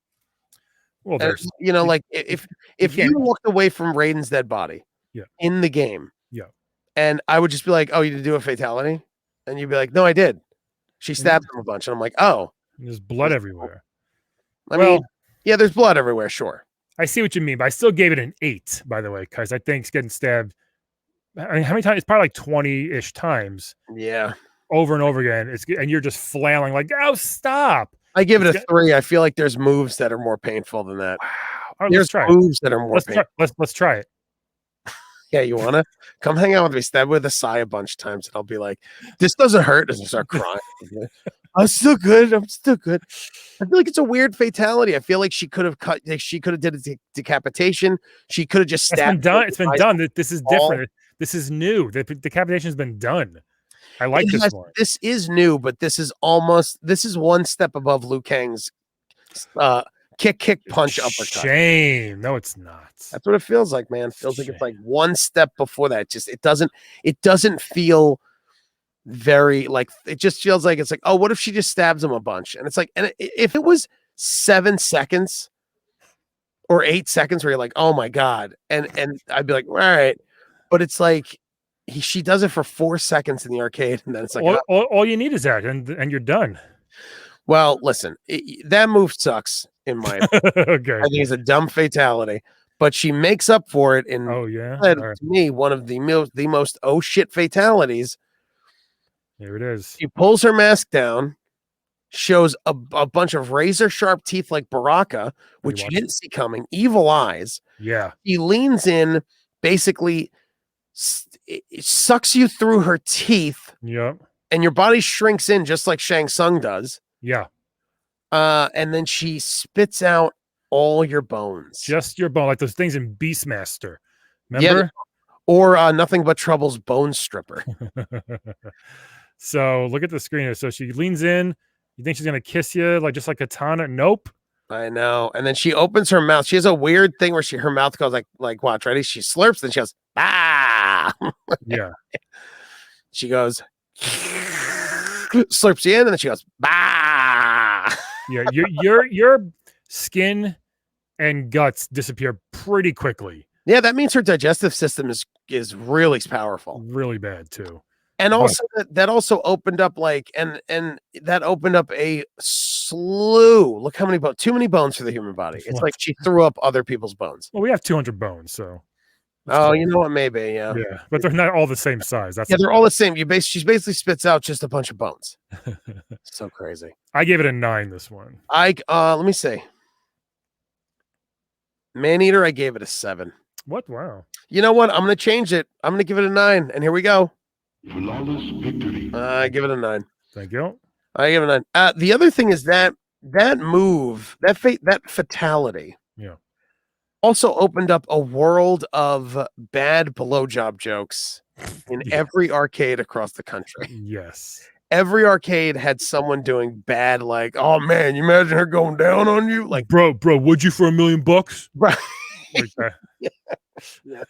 Well, there's if you walked away from Raiden's dead body, in the game, and I would just be like, "Oh, you did do a fatality," and you'd be like, "No, I did." She stabbed him a bunch, and I'm like, "Oh, there's blood everywhere." I mean, there's blood everywhere. Sure. I see what you mean, but I still gave it an 8, by the way, because I think it's getting stabbed. I mean, how many times? It's probably 20-ish times. Yeah. Over and over again. And you're just flailing like, oh, stop. I give it a 3. I feel like there's moves that are more painful than that. Wow. There's moves that are more painful. Let's try it. Yeah, you want to? Come hang out with me. Stab with a sigh a bunch of times, and I'll be like, this doesn't hurt. And I start crying. I'm still good. I feel like it's a weird fatality. I feel like she could have did a decapitation. She could have just stabbed. It's been done. This is different. This is new. The decapitation has been done. I like this one. This is new, but this is one step above Liu Kang's kick, punch, uppercut. Shame. No, it's not. That's what it feels like, man. It feels like it's like one step before that. Just it doesn't feel very like it just feels like it's like, oh, what if she just stabs him a bunch? And it's like, and if it was 7 seconds or 8 seconds where you're like, oh my god, and I'd be like, all right, but it's like she does it for 4 seconds in the arcade, and then it's like, all you need is that, and you're done. well, listen, that move sucks in my opinion. Okay. I think it's a dumb fatality, but she makes up for it in to me one of the most oh shit fatalities. Here it is. She pulls her mask down, shows a bunch of razor sharp teeth like Baraka, which you didn't see coming, evil eyes. Yeah. He leans in, basically it sucks you through her teeth. Yep. And your body shrinks in just like Shang Tsung does. Yeah. And then she spits out all your bones. Just your bone, like those things in Beastmaster. Remember? Yeah, or Nothing But Trouble's Bone Stripper. So look at the screen here. So she leans in. You think she's gonna kiss you, like just like Katana? Nope. I know. And then she opens her mouth. She has a weird thing where her mouth goes like watch, ready? She slurps, then she goes, ah. Yeah. She goes, slurps you in, and then she goes, bah. Yeah, your skin and guts disappear pretty quickly. Yeah, that means her digestive system is really powerful. Really bad too. And also that also opened up like and that opened up a slew. Look how many bones, too many bones for the human body. It's like she threw up other people's bones. Well, we have 200 bones, so. Oh, you know what? Maybe, yeah. Yeah, but they're not all the same size. That's they're all the same. She basically spits out just a bunch of bones. So crazy. I gave it a 9. This one. Let me see. Maneater, I gave it a 7. What? Wow. You know what? I'm gonna change it. I'm gonna give it a 9, and here we go. Flawless victory. I give it a 9. Thank you. I give it a 9. The other thing is that move, that fatality, yeah, also opened up a world of bad blowjob jokes in every arcade across the country. Yes. Every arcade had someone doing bad, like, oh man, you imagine her going down on you? Like, bro, would you for $1 million? Right. Like that. Yeah.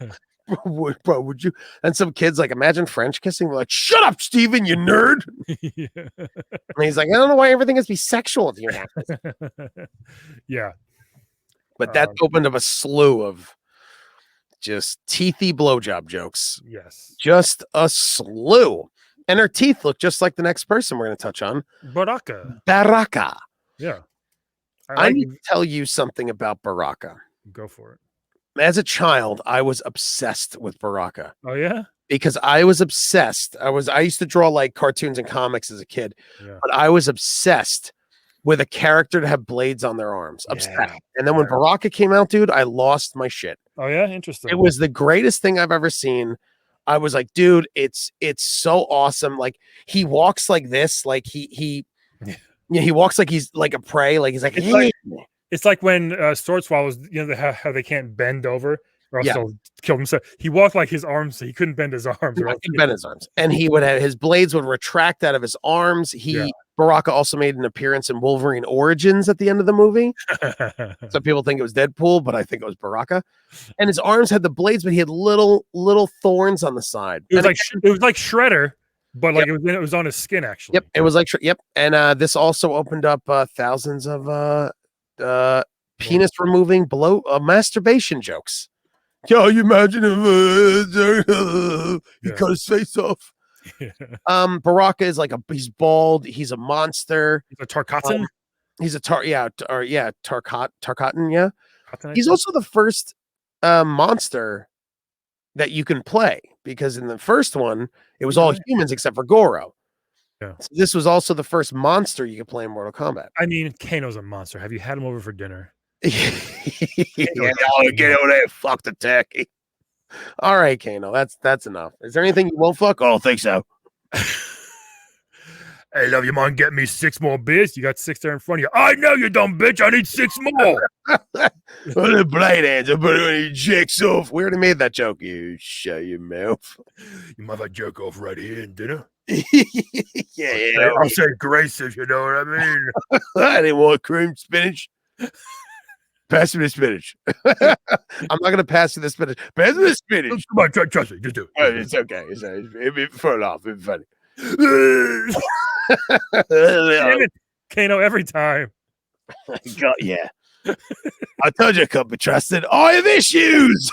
Bro, would you? And some kids like, imagine French kissing. We're like, shut up, Steven, you nerd. Yeah. And he's like, I don't know why everything has to be sexual with your Yeah. But that opened up a slew of just teethy blowjob jokes. Yes. Just a slew. And her teeth look just like the next person we're going to touch on. Baraka. Yeah. I need to tell you something about Baraka. Go for it. As a child, I was obsessed with Baraka. Oh, yeah? Because I was obsessed. I used to draw like cartoons and comics as a kid, but I was obsessed with a character to have blades on their arms. Obsessed. And then when Baraka came out, dude, I lost my shit. Oh, yeah? Interesting. It was the greatest thing I've ever seen. I was like, dude, it's so awesome. Like he walks like this, like he walks like he's like a prey, like he's like, it's like when sword swallows, you know, how they can't bend over or else they'll kill themselves. He walked like his arms, so he couldn't bend his arms. He couldn't bend his arms, and he would have his blades would retract out of his arms. Baraka also made an appearance in Wolverine Origins at the end of the movie. Some people think it was Deadpool, but I think it was Baraka. And his arms had the blades, but he had little thorns on the side. It was like Shredder, but like it was on his skin actually. Yep, it was like And this also opened up thousands of penis removing masturbation jokes. Yo, you imagine him he cut his face off. Baraka is like he's bald, he's a monster. He's a Tarkatan. He's a Tarkatan, yeah. He's also the first monster that you can play, because in the first one it was all humans except for Goro. Yeah. So this was also the first monster you could play in Mortal Kombat. I mean, Kano's a monster. Have you had him over for dinner? Get over there, fuck the turkey. All right, Kano, that's enough. Is there anything you won't fuck? Oh, I think so. Hey, love, you mind getting me 6 more beers? You got 6 there in front of you. I know, you dumb bitch. I need 6 more. What a blade hands. I put it on your jacks off. We already made that joke. You shut your mouth. You might have jerk off right here in dinner. Yeah. I'll say grace if you know what I mean. I didn't want cream spinach. Pass me the spinach. I'm not going to pass you the spinach. Pass me the spinach. Come on, trust me. Just do it. It's okay. It'd be for a laugh. It'd be funny. Damn it, Kano, every time. Yeah. I told you I couldn't be trusted. I have issues.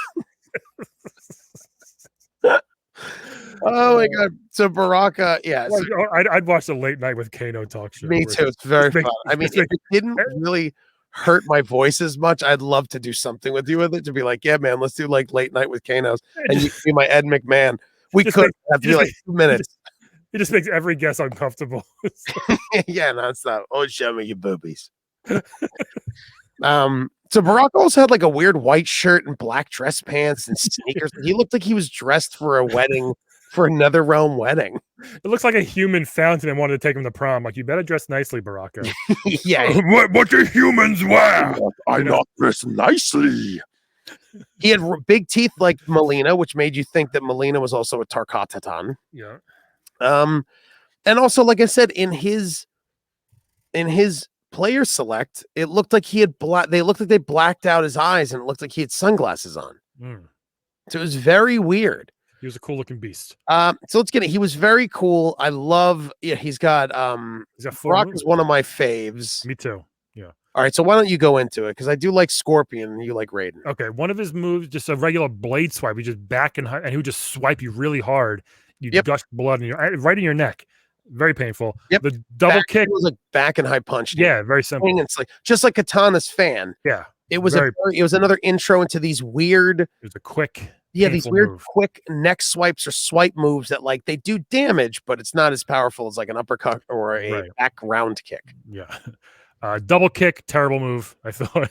Oh my god! So Baraka, yeah, so I'd watch the late night with Kano talk show. me too. It's very fun. I mean, just if it didn't really hurt my voice as much, I'd love to do something with you with it. To be like, yeah, man, let's do like late night with Kano's, and you be my Ed McMahon. We could have to be like 2 minutes. It just makes every guest uncomfortable. Yeah, nonstop. Oh, show me your boobies. So Barack also had like a weird white shirt and black dress pants and sneakers. He looked like he was dressed for a wedding, for another realm wedding. It looks like a human fountain and wanted to take him to prom. Like, you better dress nicely, Baraka. Yeah. What do humans wear? I not dress nicely. He had big teeth like Melina, which made you think that Melina was also a Tarkatatan. Yeah. And also, like I said, in his player select, it looked like he had they looked like they blacked out his eyes, and it looked like he had sunglasses on. So it was very weird. He was a cool looking beast. So let's get it. He was very cool. I love. Yeah, he's got. Brock is one of my faves. Me too. Yeah. All right, so why don't you go into it? Because I do like Scorpion and you like Raiden. Okay, one of his moves, just a regular blade swipe. He just back and he would just swipe you really hard. You gush blood in right in your neck. Very painful. Yep. The double kick was like back and high punch. Yeah, very simple. It's like just like Katana's fan. Yeah. It was it was another intro into these weird. It was a quick. Yeah, these weird quick neck swipes or swipe moves that like they do damage, but it's not as powerful as like an uppercut or a back round kick. Yeah. Double kick, terrible move, I thought.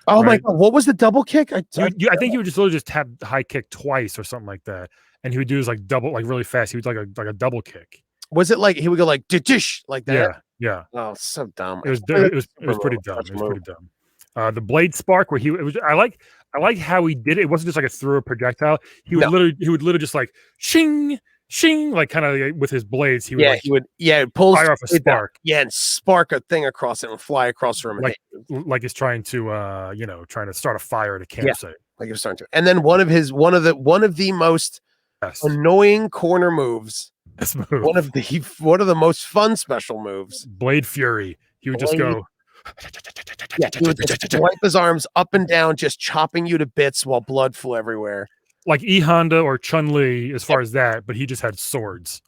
Oh my god, what was the double kick? I think he would just literally just tap high kick twice or something like that, and he would do his like double, like really fast. He would like a double kick. Was it like he would go like dish like that? Yeah. Oh, so dumb. It was pretty dumb. It was pretty dumb. The blade spark where I like how he did it. It wasn't just like a through a projectile. He would literally just like shing. Like kind of with his blades, he would pull fire off a spark, and spark a thing across it and fly across the room, like he's trying to trying to start a fire at a campsite, like he was starting to. And then one of the most annoying corner moves, one of the most fun special moves, Blade Fury. He would just go. He would just wipe his arms up and down, just chopping you to bits while blood flew everywhere. Like E Honda or Chun-Li as far as that, but he just had swords.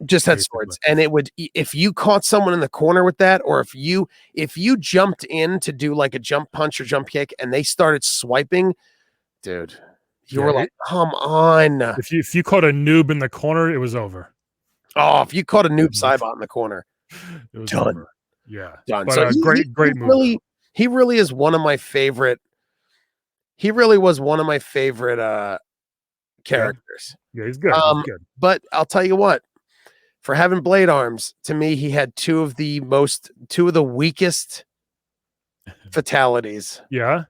And it would, if you caught someone in the corner with that, or if you jumped in to do like a jump punch or jump kick and they started swiping, dude, you were like, come on. If you caught a noob in the corner, it was over. Oh, if you caught a noob Cybot in the corner, it was done. Over. Yeah. Done. But, so great move. He really is one of my favorite. He really was one of my favorite characters. Yeah, he's good. He's good. But I'll tell you what, for having blade arms, to me, he had two of the weakest fatalities. Yeah.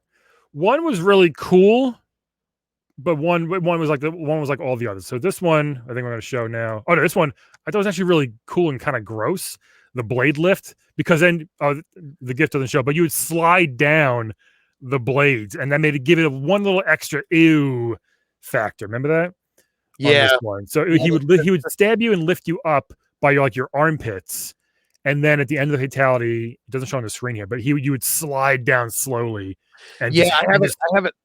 One was really cool, but one was like all the others. So this one, I think we're going to show now. Oh no, this one I thought was actually really cool and kind of gross. The blade lift, because then the gift doesn't show, but you would slide down the blades, and that made it give it one little extra ew factor. Remember that? Yeah. So he would stab you and lift you up by your armpits, and then at the end of the fatality, it doesn't show on the screen here, but you would slide down slowly. And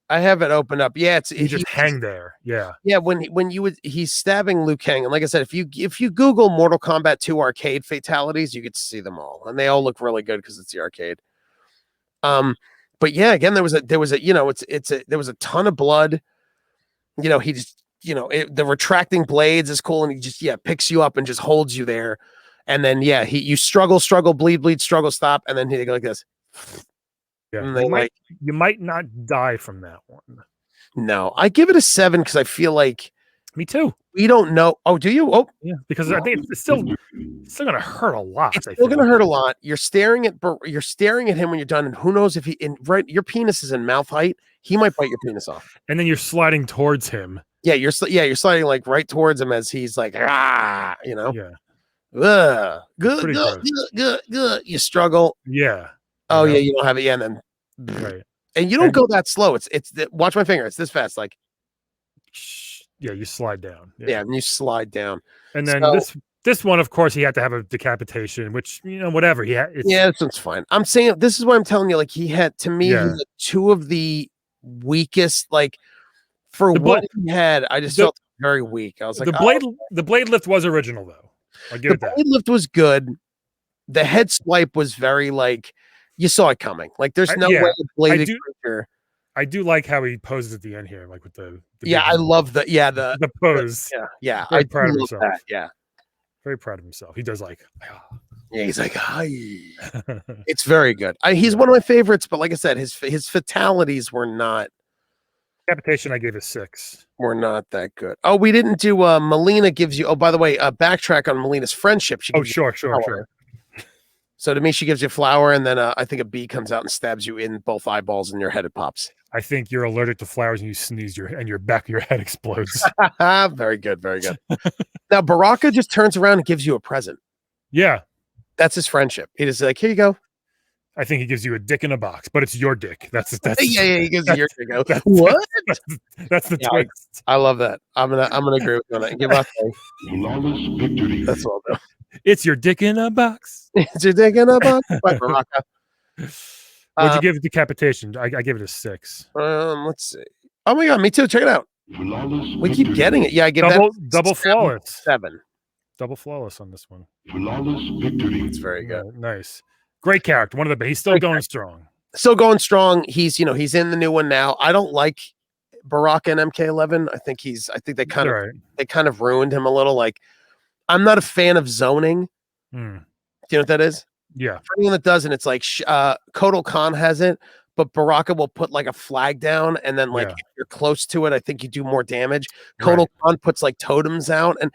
I have it opened up. Yeah, you just hang there. Yeah. Yeah, he's stabbing Liu Kang, and like I said, if you Google Mortal Kombat 2 arcade fatalities, you get to see them all, and they all look really good because it's the arcade. But yeah, again, there was a there was a ton of blood. He just the retracting blades is cool, and he just picks you up and just holds you there, and then you struggle, bleed, struggle, stop, and then he go like this. Yeah, you might not die from that one. No, I give it a 7 because I feel like. Me too. We don't know. Oh, do you? Oh, yeah. Because I think it's still going to hurt a lot. It's still going to hurt a lot. You're staring at him when you're done, and who knows if your penis is in mouth height, he might bite your penis off. And then you're sliding towards him. Yeah, you're sliding like right towards him as he's like, Yeah. Good. You struggle. Yeah. Oh yeah, you don't have it. Yeah, and then and you don't go that slow. Watch my finger. It's this fast. Like, yeah, you slide down. Yeah, and you slide down. And then This one, of course, he had to have a decapitation, which whatever he had. Yeah, this one's fine. I'm saying this is what I'm telling you. Like he had to me, he Yeah. had two of the weakest. Like for The what bla- he had, I just the- felt very weak. I was like, the blade lift was original though. I'll give the it that. blade lift was good. The head swipe was very like you saw it coming. Like there's no way a bladed creature. I do like how he poses at the end here, like with the I love the pose. Yeah. Very I proud of love himself. that. Yeah. Very proud of himself. He does like Yeah, he's like, hi. It's very good. He's one of my favorites, but like I said, his fatalities were not. Decapitation, I gave a 6. Were not that good. Oh, we didn't do. Melina gives you. Oh, by the way, backtrack on Melina's friendship. She gives sure. So to me, she gives you a flower, and then I think a bee comes out and stabs you in both eyeballs, and your head it pops. I think you're allergic to flowers, and you sneeze, your back of your head explodes. Very good, very good. Now Baraka just turns around and gives you a present. Yeah, that's his friendship. He just like, here you go. I think he gives you a dick in a box, but it's your dick. That's yeah. He gives you your dick. What? That's the twist. I love that. I'm gonna agree with you on that. Give up. Flawless victory. That's all. It's your dick in a box. It's your dick in a box. Bye, Baraka. What'd you give decapitation? I gave it a 6. Let's see. Oh my god, me too. Check it out. Flawless we keep getting it. Yeah, I give double flawless. 7. Double flawless on this one. Flawless victory. It's very good. Nice. Great character. One of the he's still going strong. Still going strong. He's he's in the new one now. I don't like Baraka and MK11. I think they kind of ruined him a little. Like I'm not a fan of zoning. Do you know what that is? Yeah. For anyone that doesn't, it's like Kotal Khan has it, but Baraka will put like a flag down, and then like if you're close to it, I think you do more damage. Kotal Khan puts like totems out, and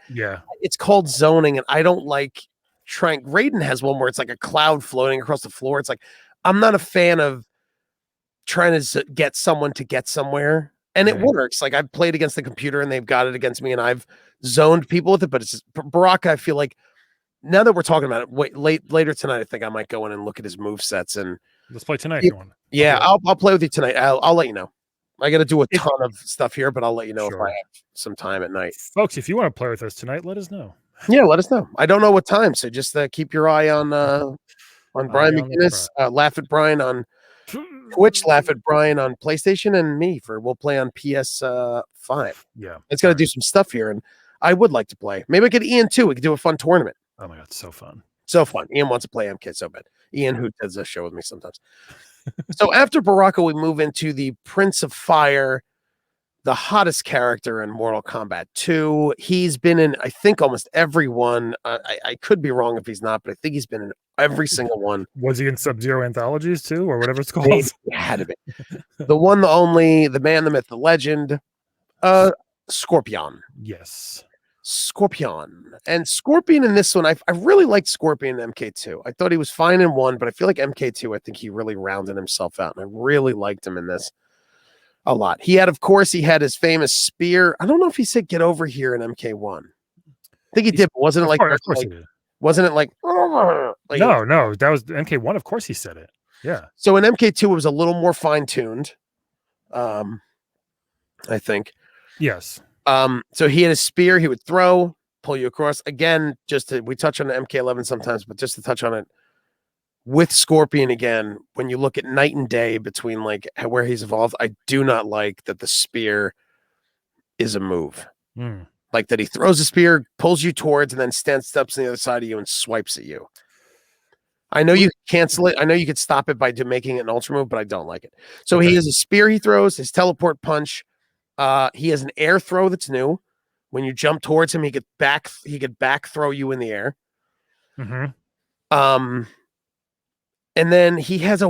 it's called zoning, and I don't like trying. Raiden has one where it's like a cloud floating across the floor. It's like I'm not a fan of trying to get someone to get somewhere, and it works. Like I've played against the computer, and they've got it against me, and I've zoned people with it. But it's just, Baraka, I feel like now that we're talking about it, later tonight, I think I might go in and look at his move sets and let's play tonight if you want. Yeah, I'll play with you tonight. I'll let you know. I got to do a ton of stuff here, but I'll let you know if I have some time at night. Folks, if you want to play with us tonight, let us know. Yeah, let us know. I don't know what time, so just keep your eye on Brian McGinnis. Laugh at Brian on Twitch, laugh at Brian on PlayStation, and me we'll play on PS5. Yeah, it's got to do some stuff here, and I would like to play. Maybe I get Ian too. We could do a fun tournament. Oh my god, so fun. So fun. Ian wants to play MK so bad. Ian, who does this show with me sometimes. So after Baraka, we move into the Prince of Fire, the hottest character in Mortal Kombat 2. He's been in, I think, almost every one. I could be wrong if he's not, but I think he's been in every single one. Was he in Sub-Zero anthologies too, or whatever it's called? He had to be. The one, the only, the man, the myth, the legend, Scorpion. Yes. Scorpion. And Scorpion in this one, I really liked Scorpion in MK2. I thought he was fine in 1, but I feel like MK2, I think he really rounded himself out, and I really liked him in this a lot. He had his famous spear. I don't know if he said get over here in MK1. I think he did, but wasn't it like, of course he did. Wasn't it like no, that was MK1. Of course he said it. Yeah. So in MK2, it was a little more fine-tuned. I think. Yes. So he had a spear he would throw, pull you across. Again, we touch on the MK11 sometimes, but just to touch on it with Scorpion again, when you look at night and day between like where he's evolved, I do not like that the spear is a move. Like that he throws a spear, pulls you towards, and then steps on the other side of you and swipes at you. I know you can cancel it. I know you could stop it by making it an ultra move, but I don't like it. So he has a spear he throws, his teleport punch. He has an air throw that's new. When you jump towards him, he could back throw you in the air. And then he has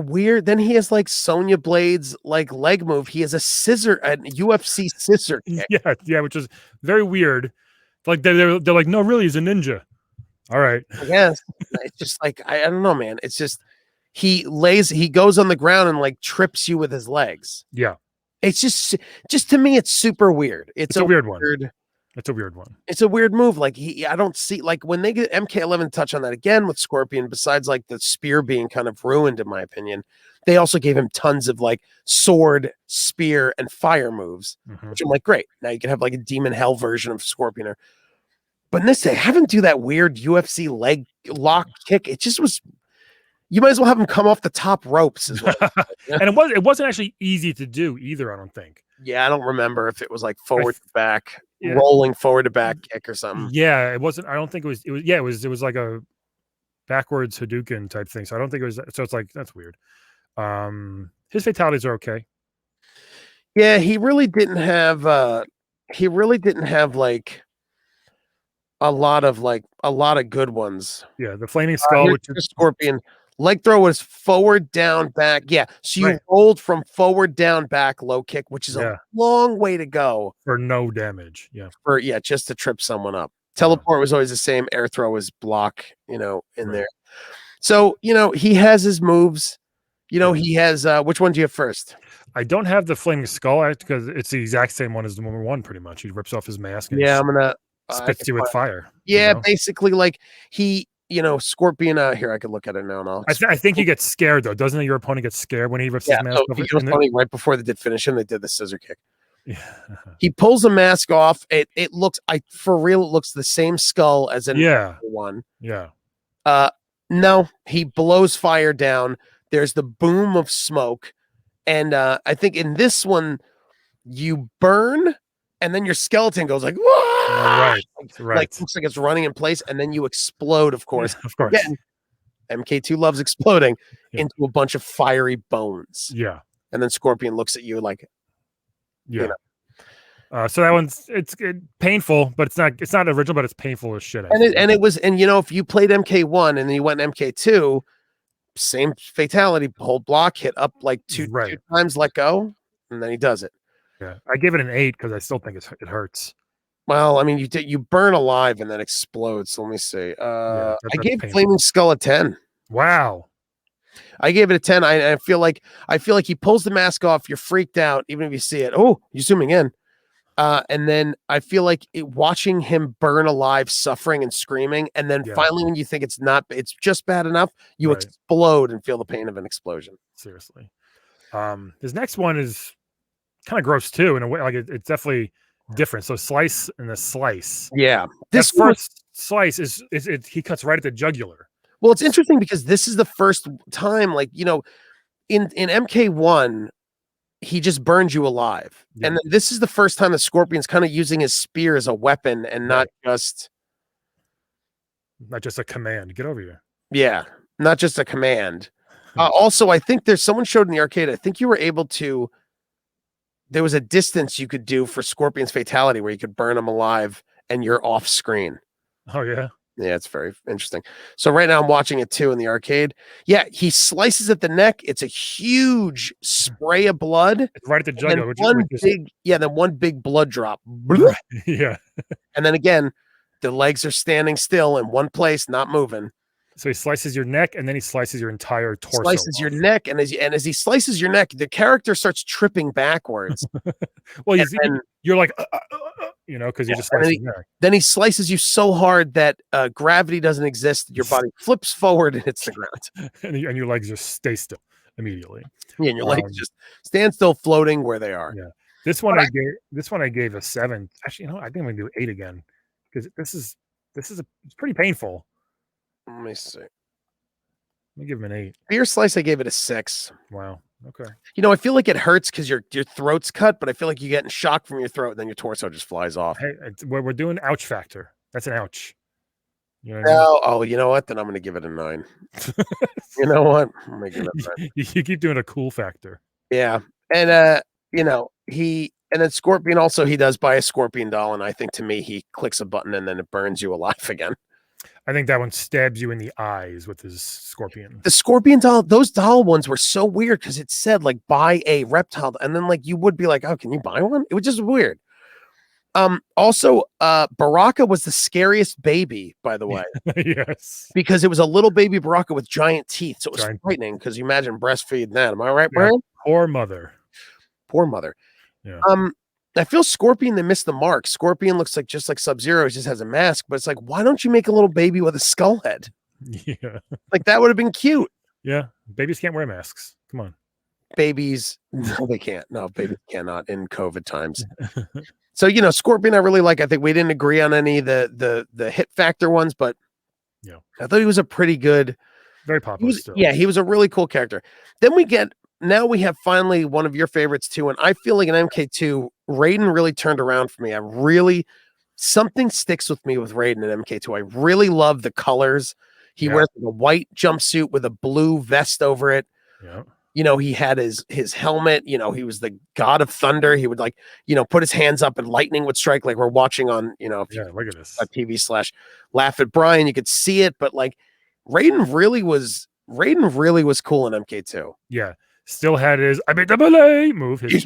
like Sonya Blade's like leg move. He has a UFC scissor kick. Yeah, which is very weird. Like they're like, no, really, he's a ninja. All right. Yes. It's just like I don't know, man. It's just he goes on the ground and like trips you with his legs. Yeah. It's just to me, it's super weird. It's a weird one. It's a weird one. It's a weird move. Like I don't see like when they get MK11 touch on that again with Scorpion, besides like the spear being kind of ruined, in my opinion, they also gave him tons of like sword, spear, and fire moves, which I'm like, great. Now you can have like a demon hell version of Scorpion. But in this, they have him do that weird UFC leg lock kick. It just was. You might as well have him come off the top ropes as well. And it wasn't actually easy to do either. I don't think. Yeah, I don't remember if it was like forward to back, Yeah. rolling forward to back kick or something. Yeah, it wasn't. I don't think it was. It was. Yeah, it was like a backwards Hadouken type thing. So I don't think it was. So it's like that's weird. His fatalities are okay. Yeah, he really didn't have like a lot of good ones. Yeah, the flaming skull, Here's which the Scorpion leg throw was forward, down, back. Yeah, so you Right. rolled from forward, down, back, low kick, which is Yeah. a long way to go for no damage. Yeah. for just to trip someone up. Teleport was always the same. Air throw was block, in Right. there. So he has his moves. He has. Which one do you have first? I don't have the flaming skull because it's the exact same one as the number one. Pretty much, he rips off his mask. And Yeah, I'm gonna spits you with fire. Yeah, basically, like he, Scorpion. Here, I could look at it now. And I think he gets scared though, doesn't it? Your opponent gets scared when he rips his mask so off. it was funny. Right before they did finish him, they did the scissor kick. Yeah. He pulls the mask off. It looks, for real, it looks the same skull as in one. Yeah. No, he blows fire down. There's the boom of smoke, and I think in this one, you burn, and then your skeleton goes like, "Whoa!" Right. Like looks like it's running in place, and then you explode. Of course, Of course. Again, MK2 loves exploding into a bunch of fiery bones. Yeah. And then Scorpion looks at you like, yeah. So that one's it's painful, but it's not original, but it's painful as shit. If you played MK1 and then you went MK2, same fatality, hold block, hit up like two times, let go, and then he does it. Yeah, I give it an 8 because I still think it hurts. Well, I mean, you burn alive and then explode. So let me see. I gave Flaming Skull a 10. Wow. I gave it a 10. I feel like he pulls the mask off. You're freaked out, even if you see it. Oh, you're zooming in. And then I feel like watching him burn alive, suffering and screaming. And then finally, when you think it's just bad enough, you explode and feel the pain of an explosion. Seriously. His next one is kind of gross too, in a way. Like it's definitely different. So slice and the slice. Yeah. This first slice is he cuts right at the jugular. Well, it's interesting because this is the first time, like, in MK1, he just burns you alive. Yeah. And then this is the first time the Scorpion's kind of using his spear as a weapon and not just a command. Get over here. Yeah, not just a command. Also, I think there's someone showed in the arcade. I think you were able to. There was a distance you could do for Scorpion's fatality where you could burn him alive and you're off screen. Oh yeah. Yeah, it's very interesting. So right now I'm watching it too in the arcade. Yeah, he slices at the neck. It's a huge spray of blood. It's right at the jugular. Then one big blood drop. Yeah. And then again, the legs are standing still in one place, not moving. So he slices your neck and then he slices your entire torso. Slices your neck, and as he slices your neck, the character starts tripping backwards. Well, you're like, because you just sliced his neck. Then he slices you so hard that gravity doesn't exist. Your body flips forward and hits the ground, and your legs just stay still immediately. Yeah, and your legs just stand still, floating where they are. Yeah. This one I gave a 7. Actually, I think I'm gonna do 8 again because it's pretty painful. Let me see. Let me give him an 8. Beer slice, I gave it a 6. Wow. Okay. I feel like it hurts because your throat's cut, but I feel like you're getting shocked from your throat, and then your torso just flies off. Hey, we're doing ouch factor. That's an ouch. You know what I mean? Oh, you know what? Then I'm going to give it a 9. You know what? I'm going to give it a 9. You keep doing a cool factor. Yeah, and and then Scorpion also, he does buy a Scorpion doll, and I think to me he clicks a button and then it burns you alive again. I think that one stabs you in the eyes with his Scorpion. The Scorpion doll, those doll ones were so weird because it said like buy a reptile, and then like you would be like, oh, can you buy one? It was just weird. Also, Baraka was the scariest baby, by the way. Yes. Because it was a little baby Baraka with giant teeth. So it was frightening because you imagine breastfeeding that. Am I right, Brian? Poor mother. Poor mother. Yeah. I feel Scorpion, they missed the mark. Scorpion looks like just like Sub-Zero, he just has a mask, but it's like, why don't you make a little baby with a skull head? Yeah. Like that would have been cute. Yeah. Babies can't wear masks. Come on. Babies, no, they can't. No, babies cannot in COVID times. So Scorpion I really like. I think we didn't agree on any of the hit factor ones, but Yeah. I thought he was a pretty good. Very popular still. Yeah, he was a really cool character. Then now we have finally one of your favorites too, and I feel like in MK2, Raiden really turned around for me. Something sticks with me with Raiden in MK2. I really love the colors. He wears a white jumpsuit with a blue vest over it. Yeah. He had his helmet. He was the god of thunder. He would put his hands up and lightning would strike, like we're watching on Look at this. TV/Laugh at Brian. You could see it, but like Raiden really was cool in MK2. Yeah. Still had his I made the melee move. His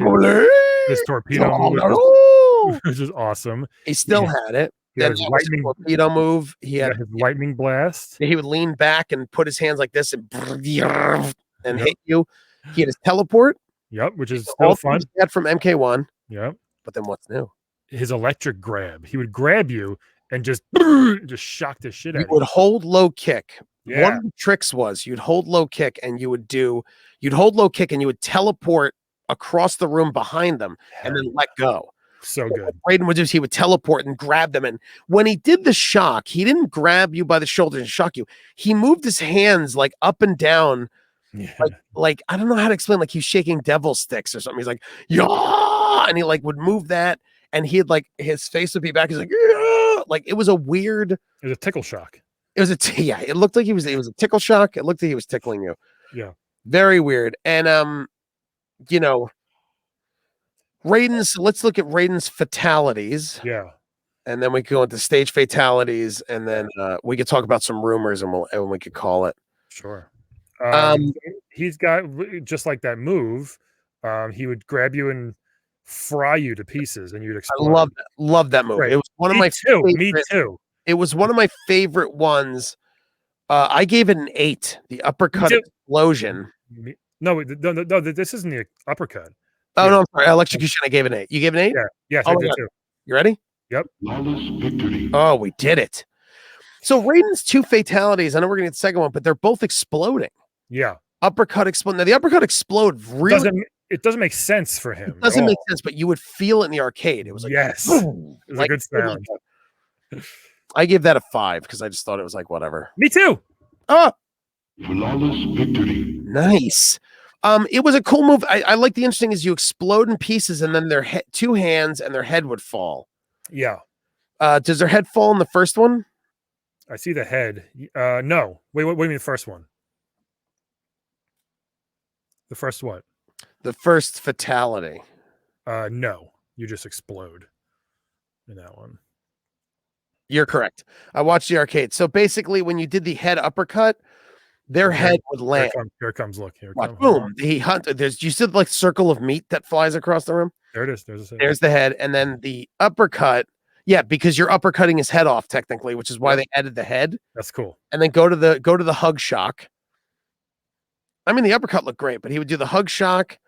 torpedo move, which is awesome. He still had it. He had his lightning torpedo move. He had his lightning blast. He would lean back and put his hands like this and hit you. He had his teleport. Yep, which is still fun. He had from MK1. Yep. But then what's new? His electric grab. He would grab you and just shock the shit out of you. You would hold low kick. Yeah. One of the tricks was you'd hold low kick and you would teleport across the room behind them and then let go. So good. What Raiden would do, he would teleport and grab them. And when he did the shock, he didn't grab you by the shoulders and shock you. He moved his hands like up and down. Yeah. Like I don't know how to explain. Like he's shaking devil sticks or something. He's like, yeah, and he like would move that, and he'd like his face would be back. He's like, yeah, like it was a weird. It was a tickle shock. It was it looked like it was a tickle shock. It looked like he was tickling you. Yeah. Very weird. And Raiden's. Let's look at Raiden's fatalities. Yeah. And then we can go into stage fatalities, and then we could talk about some rumors, and we could call it. Sure. He's got just like that move. He would grab you and fry you to pieces, and you'd explode. I love that move. Right. It was one of my favorite. Me too. It was one of my favorite ones. I gave it an 8. The uppercut explosion. No, this isn't the uppercut. Oh no, I'm sorry. Electrocution. I gave it an 8. You gave it an 8? Yeah. Yes, I did too. You ready? Yep. Flawless victory. Oh, we did it. So Raiden's 2 fatalities. I know we're gonna get the second one, but they're both exploding. Yeah. Uppercut explode. Now the uppercut explode really it doesn't make sense for him. It doesn't make sense, but you would feel it in the arcade. It was like yes, it was like, a good sound. I give that a 5 because I just thought it was like whatever. Me too. Oh, flawless victory. Nice. It was a cool move. I like the interesting is you explode in pieces and then their 2 hands and their head would fall. Yeah. Does their head fall in the first one? I see the head. No. Wait, what do you mean the first one? The first what? The first fatality. No. You just explode in that one. You're correct. I watched the arcade. So basically, when you did the head uppercut, their head would land. Here it comes. Look, here it comes. Boom. You see like circle of meat that flies across the room? There it is. There's the head. And then the uppercut. Yeah, because you're uppercutting his head off technically, which is why they added the head. That's cool. And then go to the hug shock. I mean, the uppercut looked great, but he would do the hug shock,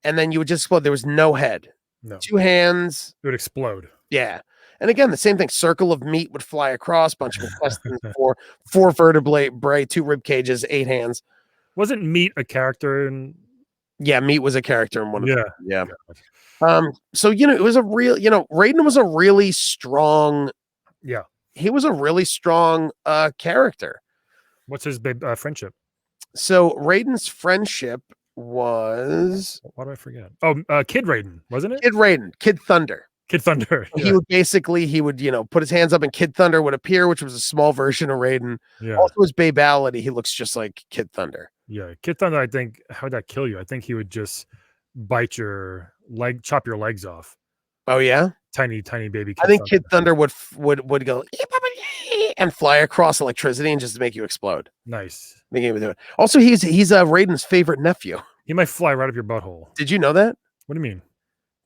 and then you would just explode. There was no head. No. 2 hands. It would explode. Yeah. And again, the same thing. Circle of meat would fly across, bunch of intestines, 4 vertebrae, 2 rib cages, 8 hands. Wasn't meat a character in? Yeah, meat was a character in one of them. Yeah. God. So it was a real, Raiden was a really strong. Yeah. He was a really strong character. What's his friendship? So Raiden's friendship was. Why do I forget? Oh, Kid Raiden, wasn't it? Kid Raiden, Kid Thunder. Kid Thunder. Yeah. He would put his hands up and Kid Thunder would appear, which was a small version of Raiden. Yeah. Also his babality, he looks just like Kid Thunder. Yeah. Kid Thunder, I think, how would that kill you? I think he would just bite your leg, chop your legs off. Oh yeah? Tiny baby Kid I think Thunder. Kid Thunder would go and fly across electricity and just make you explode. Nice. I think he would do it. Also, he's Raiden's favorite nephew. He might fly right up your butthole. Did you know that? What do you mean?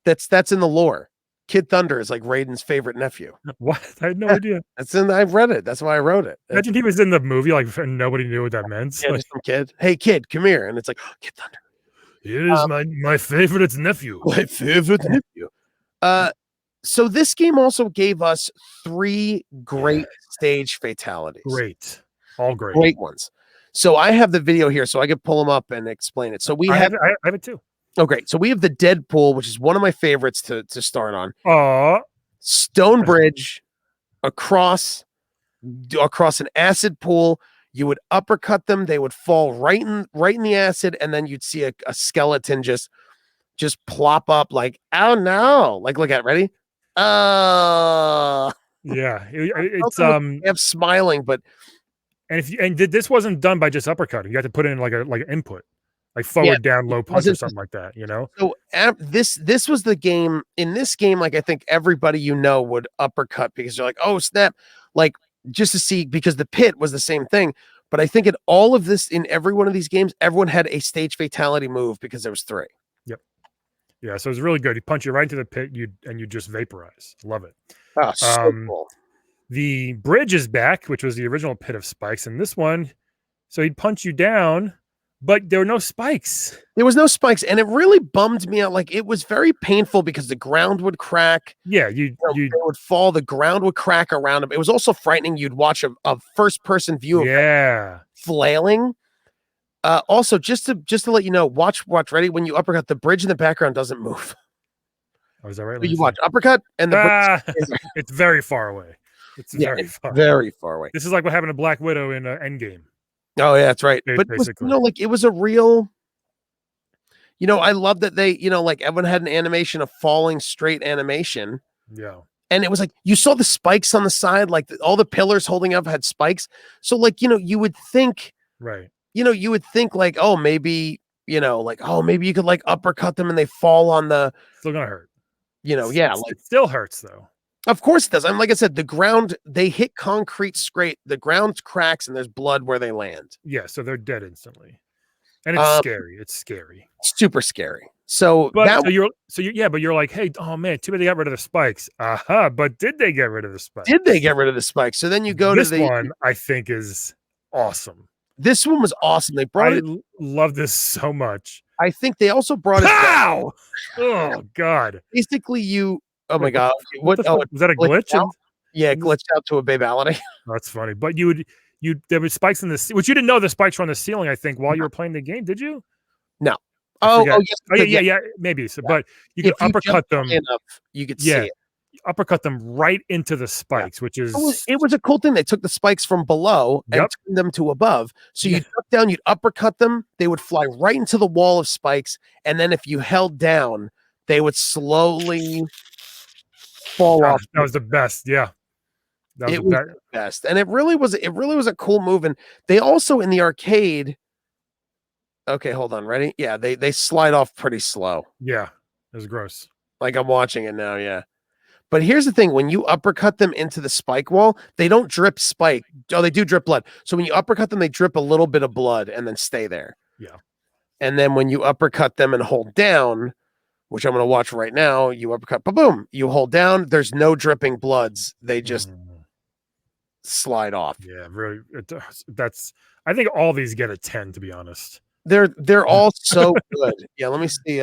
That's in the lore. Kid Thunder is like Raiden's favorite nephew. What? I had no idea. I've read it. That's why I wrote it. Imagine he was in the movie, like, and nobody knew what that meant. Yeah, just some kid. Hey, kid, come here. And it's like, oh, Kid Thunder. It is my favorite nephew. My favorite nephew. So this game also gave us 3 great stage fatalities. Great. All great. Great ones. So I have the video here, so I could pull them up and explain it. So I have it too. Oh, great. So we have the Deadpool, which is one of my favorites to start on. Oh, Stonebridge across an acid pool. You would uppercut them. They would fall right in the acid, and then you'd see a skeleton just plop up like, oh no. Like, look at it. Ready? yeah. It's I'm smiling, but this wasn't done by just uppercutting. You had to put in like an input, like forward, down, low punch or something like that. You know. So this was the game. In this game, like I think everybody would uppercut because they're like, oh snap, like just to see, because the pit was the same thing. But I think in all of this, in every one of these games, everyone had a stage fatality move because there was 3. Yep. Yeah, so it's really good. He punch you right into the pit, you just vaporize. Love it. Oh, so cool. The bridge is back, which was the original pit of spikes, and this one, so he'd punch you down, but there were no spikes. There was no spikes, and it really bummed me out. Like, it was very painful because the ground would crack. Yeah, they would fall. The ground would crack around him. It was also frightening. You'd watch a first-person view of him flailing. Also, just to let you know, watch. Ready? When you uppercut, the bridge in the background doesn't move. Oh, is that right? So you watch uppercut, and the it's very far away. It's very far away. This is like what happened to Black Widow in Endgame. Oh yeah, that's right. But basically, like it was a real. I love that they, like everyone had an animation of falling straight animation. Yeah. And it was like you saw the spikes on the side, like all the pillars holding up had spikes. So like you would think, right? You would think like, oh maybe maybe you could like uppercut them and they fall on the. Still gonna hurt. Like it still hurts though. Of course it does. Like I said, the ground, they hit concrete straight. The ground cracks and there's blood where they land. Yeah, so they're dead instantly, and it's scary. It's scary. Super scary. So, but you're like, hey, oh man, too bad they got rid of the spikes. But did they get rid of the spikes? Did they get rid of the spikes? So then you go this to the one. I think is awesome. This one was awesome. They brought love this so much. I think they also brought it. Pow! Oh God! Basically, oh my God! What was that? A glitch? Yeah, glitched out to a babality. That's funny. But there were spikes in the, which you didn't know the spikes were on the ceiling. I think while you were playing the game, did you? No. Yeah, maybe. So, but you could uppercut them. Enough, you could see it. Uppercut them right into the spikes, which is it was a cool thing. They took the spikes from below and turned them to above. So you'd duck down, you'd uppercut them, they would fly right into the wall of spikes, and then if you held down, they would slowly fall off. That was the best. Yeah. It was the best. And it really was a cool move. And they also in the arcade. Okay, hold on. Ready? Yeah, they slide off pretty slow. Yeah, it was gross. Like I'm watching it now, yeah. But here's the thing: when you uppercut them into the spike wall, they don't drip spike. Oh, they do drip blood. So when you uppercut them, they drip a little bit of blood and then stay there. Yeah. And then when you uppercut them and hold down, which I'm going to watch right now, you uppercut, boom, you hold down. There's no dripping bloods. They just slide off. Yeah, really. I think all these get a 10, to be honest. They're all so good. Yeah, let me see.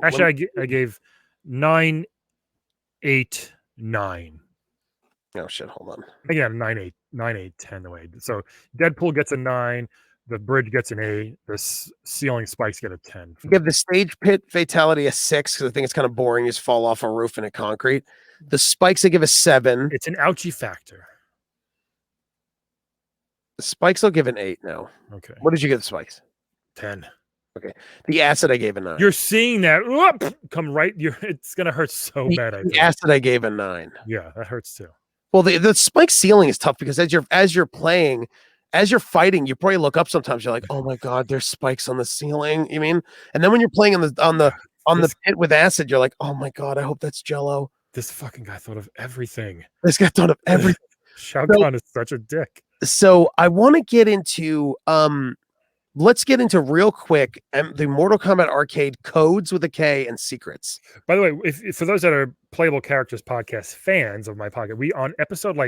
Actually, I gave 9, 8, 9. Oh shit! Hold on. Again, 9, 8, 9, 8, 10 away. So Deadpool gets a 9. The bridge gets an 8. The ceiling spikes get a 10. You give the stage pit fatality a 6 because I think it's kind of boring. You just fall off a roof in a concrete. The spikes I give a 7. It's an ouchie factor. The spikes I'll give an 8 now. Okay. What did you give the spikes? 10. Okay. The acid I gave a 9. You're seeing that come right. It's gonna hurt so bad. The acid I gave a 9. Yeah, that hurts too. Well, the spike ceiling is tough because as you're playing, as you're fighting, you probably look up sometimes. You're like, oh my God, there's spikes on the ceiling. You mean? And then when you're playing on the pit with acid, you're like, oh my God, I hope that's Jello. This fucking guy thought of everything. This guy thought of everything. Shao Kahn is such a dick. So I want to get into let's get into real quick the Mortal Kombat arcade codes with a K and secrets. By the way, if for those that are Playable Characters podcast fans of my podcast, we on episode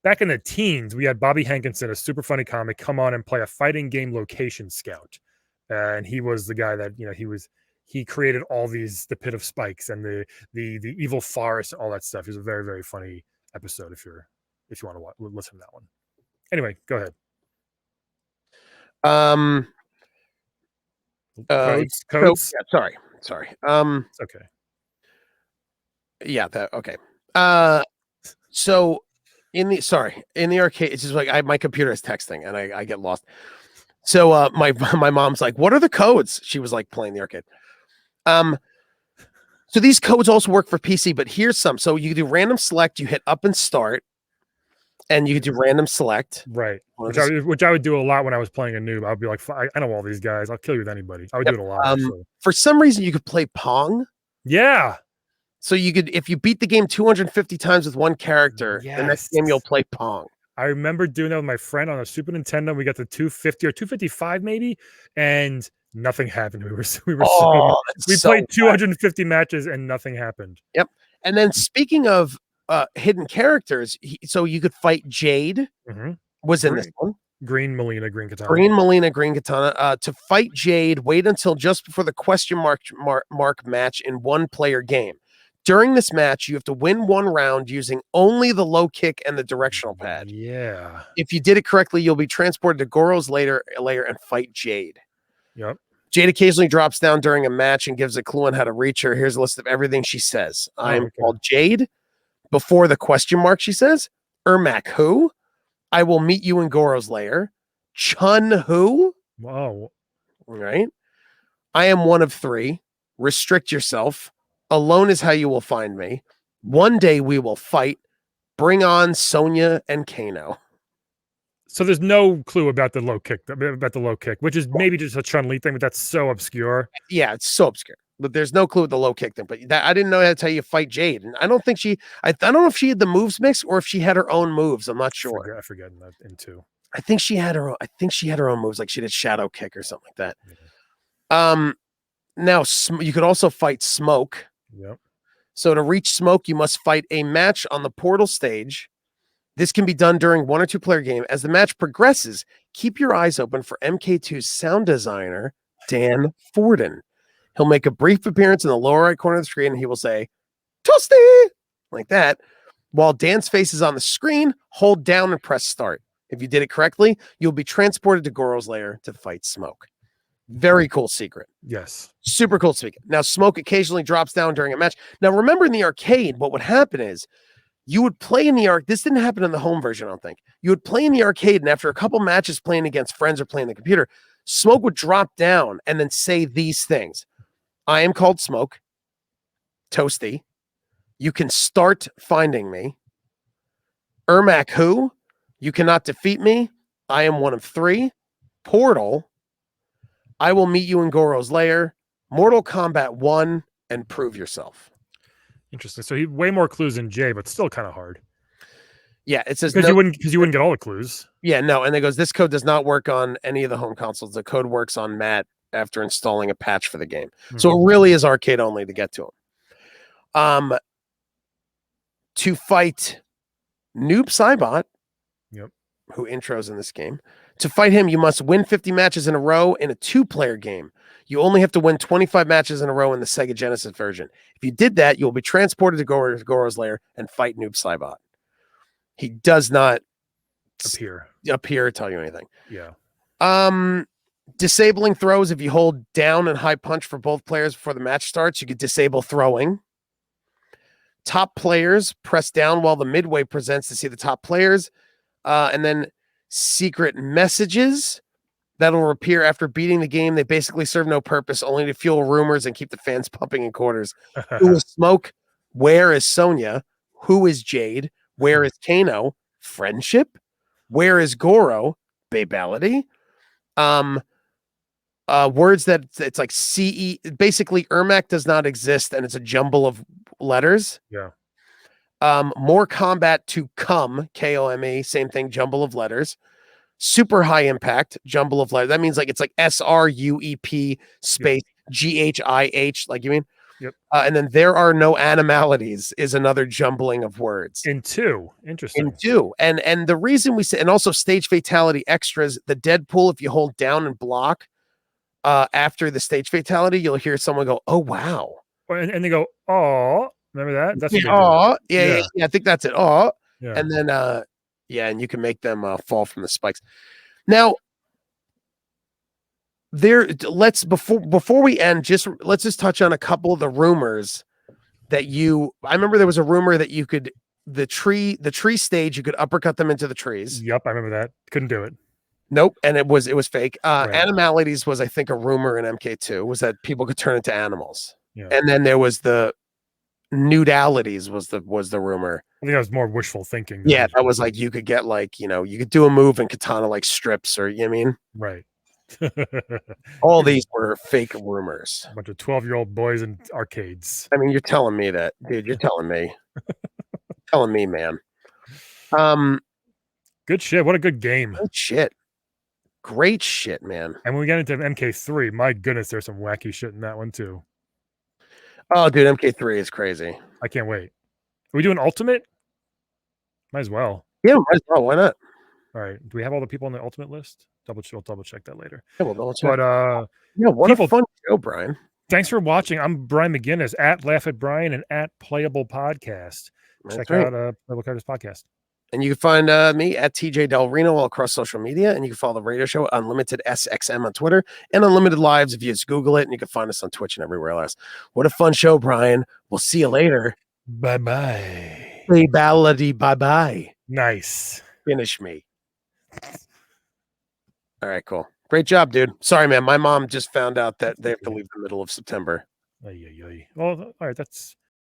back in the teens, we had Bobby Hankinson, a super funny comic, come on and play a fighting game location scout, and he was the guy that he created all the pit of spikes and the evil forest and all that stuff. It was a very, very funny episode if you want to listen to that one. Anyway, go ahead. Codes. Yeah, sorry. It's okay. Yeah, that okay. So in the arcade, it's just like my computer is texting and I get lost. So my mom's like, "What are the codes?" She was like playing the arcade. So these codes also work for PC, but here's some. So you do random select, you hit up and start, and you can do random select. Right. Which I would do a lot when I was playing a noob. I'd be like, I know all these guys. I'll kill you with anybody. I would do it a lot. Actually. For some reason, you could play Pong. Yeah. So you could, if you beat the game 250 times with one character, the next game you'll play Pong. I remember doing that with my friend on a Super Nintendo. We got to 250 or 255 maybe, and nothing happened. We played 250 matches and nothing happened. Yep. And then speaking of hidden characters, so you could fight Jade. Was in this one. Green Melina, Green Katana. To fight Jade, wait until just before the question mark match in one player game. During this match, you have to win one round using only the low kick and the directional pad. Yeah. If you did it correctly, you'll be transported to Goro's layer and fight Jade. Yep. Jade occasionally drops down during a match and gives a clue on how to reach her. Here's a list of everything she says. I'm called Jade. Before the question mark, she says, Ermac, who? I will meet you in Goro's lair. Chun, who? Wow. Right. I am one of three. Restrict yourself. Alone is how you will find me. One day we will fight. Bring on Sonya and Kano. So there's no clue about the low kick, which is maybe just a Chun-Li thing, but that's so obscure. Yeah, it's so obscure. But there's no clue with the low kick thing. But I didn't know that's how you fight Jade. And I don't think I don't know if she had the moves mix or if she had her own moves. I'm not sure. I forget in that in two. I think she had her own moves, like she did shadow kick or something like that. Yeah. Now you could also fight Smoke. Yep. So to reach Smoke, you must fight a match on the portal stage. This can be done during 1 or 2 player game. As the match progresses, keep your eyes open for MK2's sound designer, Dan Forden. He'll make a brief appearance in the lower right corner of the screen and he will say, Toasty! Like that. While Dan's face is on the screen, hold down and press start. If you did it correctly, you'll be transported to Goro's lair to fight Smoke. Very cool secret. Yes. Super cool secret. Now, Smoke occasionally drops down during a match. Now, remember in the arcade, what would happen is you would play in the arcade. This didn't happen in the home version, I don't think. You would play in the arcade, and after a couple matches playing against friends or playing the computer, Smoke would drop down and then say these things. I am called Smoke. Toasty. You can start finding me. Ermac, who? You cannot defeat me. I am one of 3. Portal. I will meet you in Goro's lair. Mortal Kombat 1 and prove yourself. Interesting. So he way more clues than Jay, but still kind of hard. Yeah, it says because you wouldn't get all the clues. Yeah, no, and it goes, this code does not work on any of the home consoles. The code works on Matt after installing a patch for the game. So it really is arcade only to get to him. To fight Noob Saibot, who intros in this game. To fight him, you must win 50 matches in a row in a 2-player game. You only have to win 25 matches in a row in the Sega Genesis version. If you did that, you'll be transported to Goro's lair and fight Noob Saibot. He does not appear, tell you anything. Yeah. Disabling throws. If you hold down and high punch for both players before the match starts, you could disable throwing. Top players press down while the midway presents to see the top players. And then secret messages that'll appear after beating the game. They basically serve no purpose, only to fuel rumors and keep the fans pumping in quarters. Who is Smoke? Where is Sonya? Who is Jade? Where is Kano? Friendship? Where is Goro? Babality? Words that it's like CE. Basically, Ermac does not exist, and it's a jumble of letters. Yeah. More combat to come, KOME, same thing, jumble of letters. Super high impact, jumble of letters. That means like it's like SRUEP space GHIH, like you mean? Yep. And then there are no animalities is another jumbling of words. In 2. Interesting. In 2. And the reason we say, and also stage fatality extras, the Deadpool, if you hold down and block after the stage fatality, you'll hear someone go, oh, wow. And they go, oh, remember that? That's yeah, I think that's it. Oh, yeah. And then and you can make them fall from the spikes. Now, let's before we end, let's just touch on a couple of the rumors that I remember there was a rumor that you could the tree stage, you could uppercut them into the trees. Yep, I remember that. Couldn't do it. Nope, and it was fake. Right. Animalities was, I think, a rumor in MK2 was that people could turn into animals. Yeah. And then there was the nudalities was the rumor. I think that was more wishful thinking. Yeah, that was like you could get you could do a move and katana like strips, or you know what I mean? Right. All these were fake rumors. A bunch of 12-year-old boys in arcades. I mean, you're telling me that, dude. You're telling me. Telling me, man. Good shit. What a good game. Good shit. Great shit, man. And when we get into MK3, my goodness, there's some wacky shit in that one too. Oh, dude, MK3 is crazy. I can't wait. Are we doing Ultimate? Might as well. Yeah, might as well. Why not? All right. Do we have all the people on the Ultimate list? We'll double check that later. Yeah, we'll double check. But yeah, what a fun show, Brian. Thanks for watching. I'm Brian McGinnis at Laugh at Brian and at Playable Podcast. Check out Playable Characters Podcast. And you can find me at TJ Del Reno all across social media. And you can follow the radio show Unlimited SXM on Twitter and Unlimited Lives if you just Google it. And you can find us on Twitch and everywhere else. What a fun show, Brian. We'll see you later. Bye-bye. Hey, ballady, bye-bye. Nice. Finish me. All right, cool. Great job, dude. Sorry, man. My mom just found out that they have to leave the middle of September. Well, all right. That's